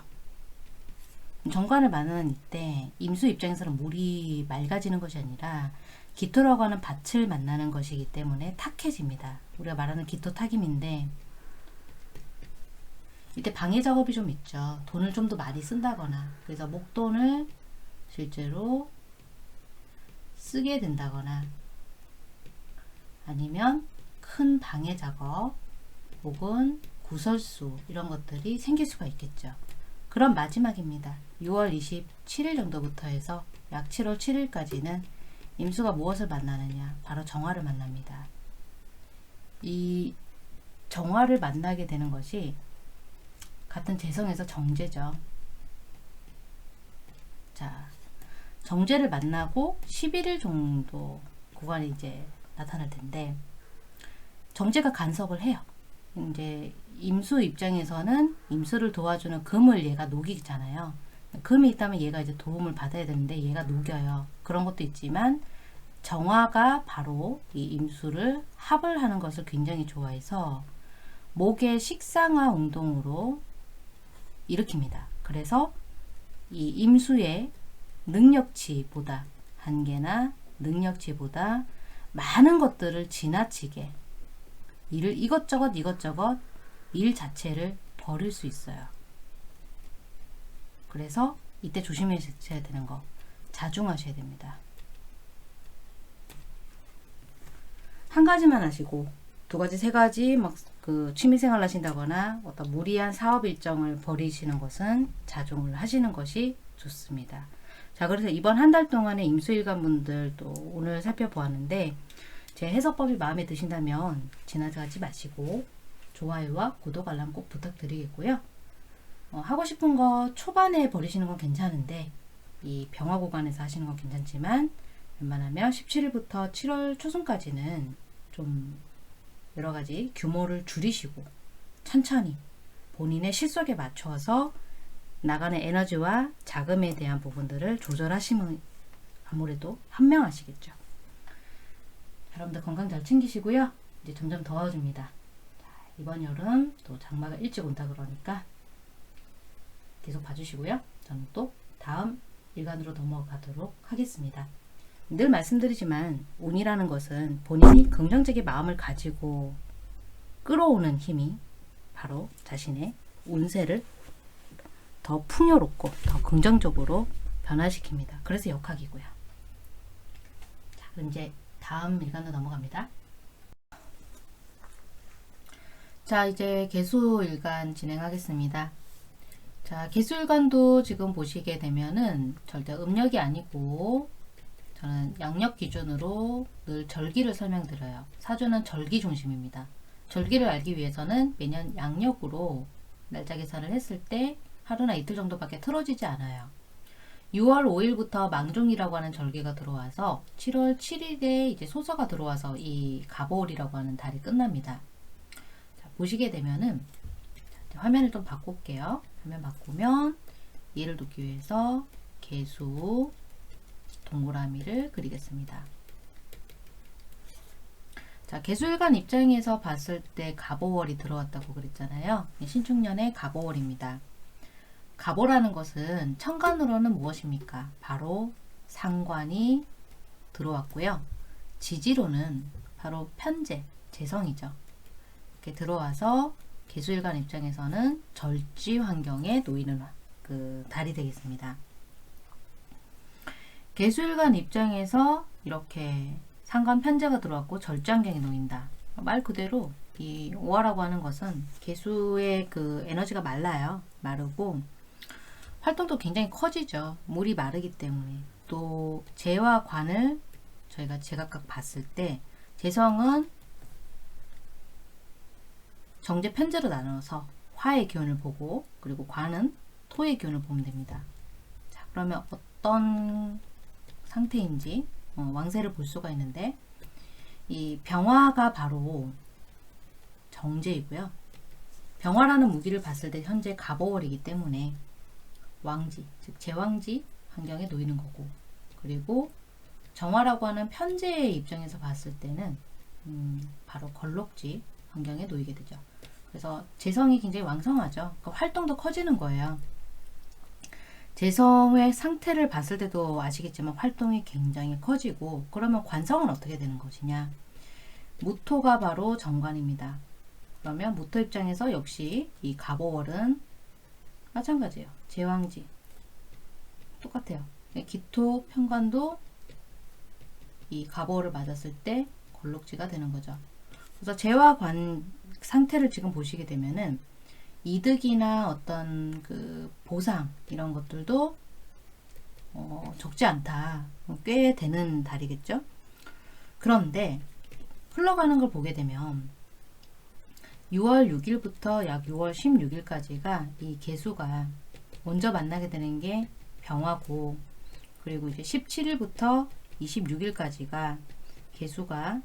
정관을 만나는 이때 임수 입장에서는 물이 맑아지는 것이 아니라 기토라고 하는 밭을 만나는 것이기 때문에 탁해집니다. 우리가 말하는 기토 타김인데 이때 방해 작업이 좀 있죠. 돈을 좀 더 많이 쓴다거나 그래서 목돈을 실제로 쓰게 된다거나 아니면 큰 방해 작업 혹은 구설수 이런 것들이 생길 수가 있겠죠. 그럼 마지막입니다. 6월 27일 정도부터 해서 약 7월 7일까지는 임수가 무엇을 만나느냐? 바로 정화를 만납니다. 이 정화를 만나게 되는 것이 같은 재성에서 정제죠. 자, 정제를 만나고 11일 정도 구간이 이제 나타날 텐데 정제가 간섭을 해요. 이제 임수 입장에서는 임수를 도와주는 금을 얘가 녹이잖아요. 금이 있다면 얘가 이제 도움을 받아야 되는데 얘가 녹여요. 그런 것도 있지만 정화가 바로 이 임수를 합을 하는 것을 굉장히 좋아해서 목의 식상화 운동으로 일으킵니다. 그래서 이 임수의 능력치보다 한계나 능력치보다 많은 것들을 지나치게 일을 이것저것 일 자체를 버릴 수 있어요. 그래서 이때 조심하셔야 되는 거 자중하셔야 됩니다. 한 가지만 하시고 두 가지 세 가지 막 그 취미생활 하신다거나 어떤 무리한 사업 일정을 벌이시는 것은 자중을 하시는 것이 좋습니다. 자, 그래서 이번 한 달 동안의 임수일간 분들도 오늘 살펴보았는데 제 해석법이 마음에 드신다면 지나가지 마시고 좋아요와 구독 알람 꼭 부탁드리겠고요. 하고 싶은 거 초반에 버리시는 건 괜찮은데 이 병화 구간에서 하시는 건 괜찮지만 웬만하면 17일부터 7월 초순까지는 좀 여러가지 규모를 줄이시고 천천히 본인의 실속에 맞춰서 나가는 에너지와 자금에 대한 부분들을 조절하시면 아무래도 현명하시겠죠. 여러분들 건강 잘 챙기시고요. 이제 점점 더워집니다. 자, 이번 여름 또 장마가 일찍 온다 그러니까 계속 봐주시고요. 저는 또 다음 일간으로 넘어가도록 하겠습니다. 늘 말씀드리지만 운이라는 것은 본인이 긍정적인 마음을 가지고 끌어오는 힘이 바로 자신의 운세를 더 풍요롭고 더 긍정적으로 변화시킵니다. 그래서 역학이고요. 자, 그럼 이제 다음 일간으로 넘어갑니다. 자, 이제 개수일간 진행하겠습니다. 자, 개수일간도 지금 보시게 되면은 절대 음력이 아니고 저는 양력 기준으로 늘 절기를 설명드려요. 사주는 절기 중심입니다. 절기를 알기 위해서는 매년 양력으로 날짜 계산을 했을 때 하루나 이틀 정도밖에 틀어지지 않아요. 6월 5일부터 망종이라고 하는 절기가 들어와서 7월 7일에 이제 소서가 들어와서 이 가보월이라고 하는 달이 끝납니다. 자, 보시게 되면은 화면을 좀 바꿀게요. 화면 바꾸면 얘를 놓기 위해서 개수 동그라미를 그리겠습니다. 자, 개수일간 입장에서 봤을 때 가보월이 들어왔다고 그랬잖아요. 신축년의 가보월입니다. 가보라는 것은 천간으로는 무엇입니까? 바로 상관이 들어왔고요. 지지로는 바로 편재, 재성이죠. 이렇게 들어와서 개수일간 입장에서는 절지 환경에 놓이는 그 달이 되겠습니다. 개수일간 입장에서 이렇게 상관 편재가 들어왔고 절지 환경에 놓인다. 말 그대로 이 오화라고 하는 것은 개수의 그 에너지가 말라요. 마르고 활동도 굉장히 커지죠. 물이 마르기 때문에. 또 재와 관을 저희가 제각각 봤을 때 재성은 정제 편재로 나눠서 화의 기운을 보고 그리고 관은 토의 기운을 보면 됩니다. 자, 그러면 어떤 상태인지 왕세를 볼 수가 있는데 이 병화가 바로 정제이고요. 병화라는 무기를 봤을 때 현재 가보월이기 때문에 왕지, 즉 제왕지 환경에 놓이는 거고 그리고 정화라고 하는 편재의 입장에서 봤을 때는 바로 걸록지 환경에 놓이게 되죠. 그래서 재성이 굉장히 왕성하죠. 그러니까 활동도 커지는 거예요. 재성의 상태를 봤을 때도 아시겠지만 활동이 굉장히 커지고, 그러면 관성은 어떻게 되는 것이냐? 무토가 바로 정관입니다. 그러면 무토 입장에서 역시 이 갑오월은 마찬가지예요. 제왕지 똑같아요. 기토 편관도 이 갑오월을 맞았을 때 걸록지가 되는 거죠. 그래서 재와 관 상태를 지금 보시게 되면은 이득이나 어떤 그 보상 이런 것들도 적지 않다. 꽤 되는 달이겠죠. 그런데 흘러가는 걸 보게 되면 6월 6일부터 약 6월 16일까지가 이 계수가 먼저 만나게 되는 게 병화고, 그리고 이제 17일부터 26일까지가 계수가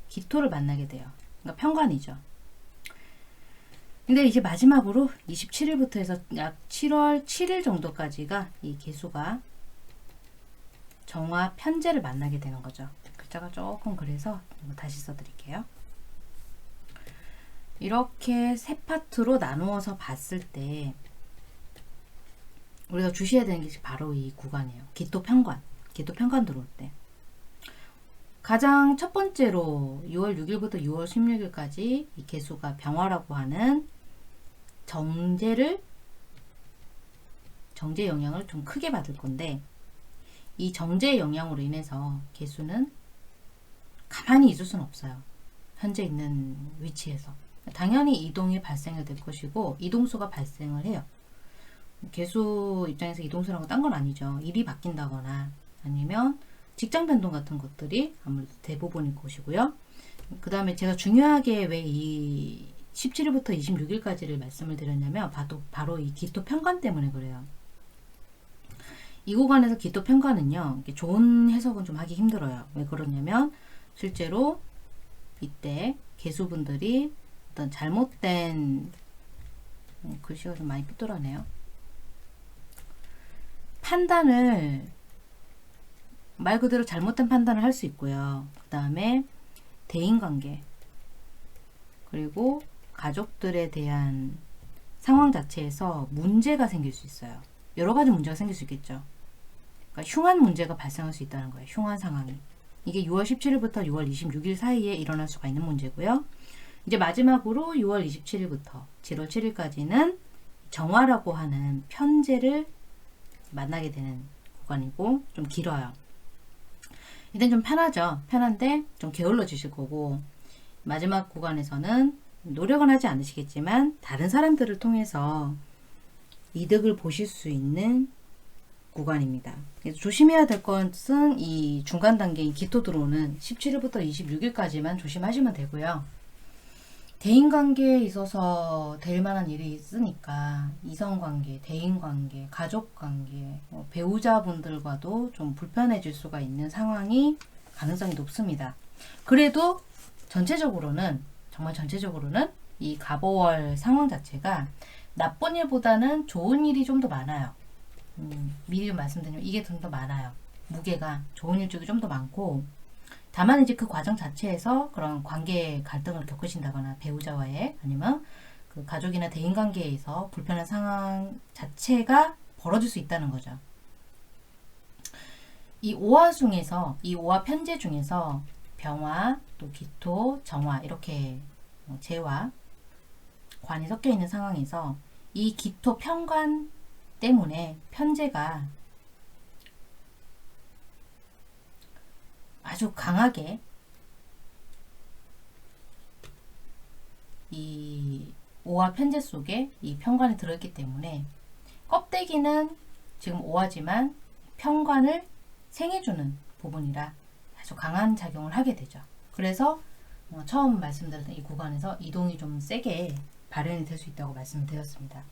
기토를 만나게 돼요. 그러니까 편관이죠. 근데 이제 마지막으로 27일부터 해서 약 7월 7일 정도까지가 이 계수가 정화 편제를 만나게 되는 거죠. 글자가 조금 그래서 다시 써드릴게요. 이렇게 세 파트로 나누어서 봤을 때 우리가 주시해야 되는 게 바로 이 구간이에요. 기토 편관 들어올 때 가장 첫 번째로 6월 6일부터 6월 16일까지 이 계수가 병화라고 하는 정제 영향을 좀 크게 받을 건데, 이 정제 영향으로 인해서 계수는 가만히 있을 수는 없어요. 현재 있는 위치에서 당연히 이동이 발생이 될 것이고, 이동수가 발생을 해요. 계수 입장에서 이동수라는 건 딴 건 아니죠. 일이 바뀐다거나 아니면 직장 변동 같은 것들이 아무래도 대부분일 것이고요. 그 다음에 제가 중요하게 왜 이 17일부터 26일까지를 말씀을 드렸냐면 바로 이 기토 편관 때문에 그래요. 이 구간에서 기토 편관은요, 좋은 해석은 좀 하기 힘들어요. 왜 그러냐면 실제로 이때 계수분들이 어떤 잘못된 글씨가 좀 많이 삐뚤어네요. 판단을 말 그대로 잘못된 판단을 할 수 있고요. 그 다음에 대인관계 그리고 가족들에 대한 상황 자체에서 문제가 생길 수 있어요. 여러 가지 문제가 생길 수 있겠죠. 그러니까 흉한 문제가 발생할 수 있다는 거예요. 흉한 상황이. 이게 6월 17일부터 6월 26일 사이에 일어날 수가 있는 문제고요. 이제 마지막으로 6월 27일부터 7월 7일까지는 정화라고 하는 편제를 만나게 되는 구간이고, 좀 길어요. 일단 좀 편하죠. 편한데 좀 게을러지실 거고, 마지막 구간에서는 노력은 하지 않으시겠지만 다른 사람들을 통해서 이득을 보실 수 있는 구간입니다. 그래서 조심해야 될 것은 이 중간 단계인 기토 들어오는 17일부터 26일까지만 조심하시면 되고요. 대인관계에 있어서 될 만한 일이 있으니까 이성관계, 대인관계, 가족관계, 배우자분들과도 좀 불편해질 수가 있는 상황이 가능성이 높습니다. 그래도 전체적으로는 정말 전체적으로는 이 갑오월 상황 자체가 나쁜 일보다는 좋은 일이 좀 더 많아요. 미리 좀 말씀드리면 이게 좀 더 많아요. 무게가 좋은 일 쪽이 좀 더 많고, 다만 이제 그 과정 자체에서 그런 관계 갈등을 겪으신다거나 배우자와의 아니면 그 가족이나 대인관계에서 불편한 상황 자체가 벌어질 수 있다는 거죠. 이 오화 중에서 이 오화 편제 중에서 병화, 또 기토, 정화 이렇게 재와 관이 섞여 있는 상황에서 이 기토 편관 때문에 편제가 아주 강하게 이 오화 편제 속에 이 편관이 들어있기 때문에 껍데기는 지금 오화지만 편관을 생해주는 부분이라 아주 강한 작용을 하게 되죠. 그래서 처음 말씀드렸던 이 구간에서 이동이 좀 세게 발현이 될 수 있다고 말씀드렸습니다.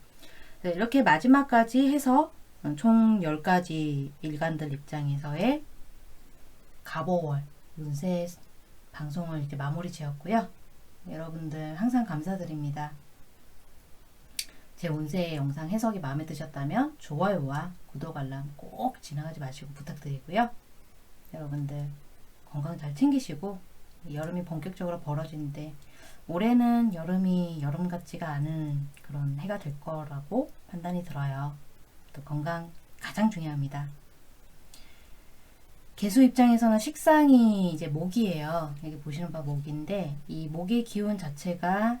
이렇게 마지막까지 해서 총 10가지 일간들 입장에서의 갑오월 운세 방송을 이제 마무리 지었고요. 여러분들 항상 감사드립니다. 제 운세 영상 해석이 마음에 드셨다면 좋아요와 구독 알람 꼭 지나가지 마시고 부탁드리고요. 여러분들 건강 잘 챙기시고, 여름이 본격적으로 벌어지는데 올해는 여름이 여름 같지가 않은 그런 해가 될 거라고 판단이 들어요. 또 건강 가장 중요합니다. 개수 입장에서는 식상이 이제 목이에요. 여기 보시는 바 목인데 이 목의 기운 자체가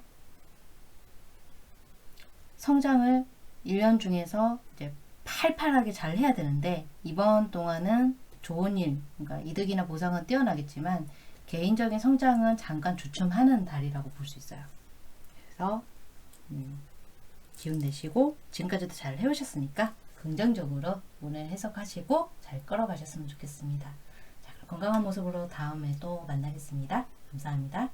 성장을 1년 중에서 이제 팔팔하게 잘 해야 되는데 이번 동안은 좋은 일, 그러니까 이득이나 보상은 뛰어나겠지만 개인적인 성장은 잠깐 주춤하는 달이라고 볼 수 있어요. 그래서 기운 내시고 지금까지도 잘 해오셨으니까 긍정적으로 오늘 해석하시고 잘 끌어가셨으면 좋겠습니다. 자, 그럼 건강한 모습으로 다음에 또 만나겠습니다. 감사합니다.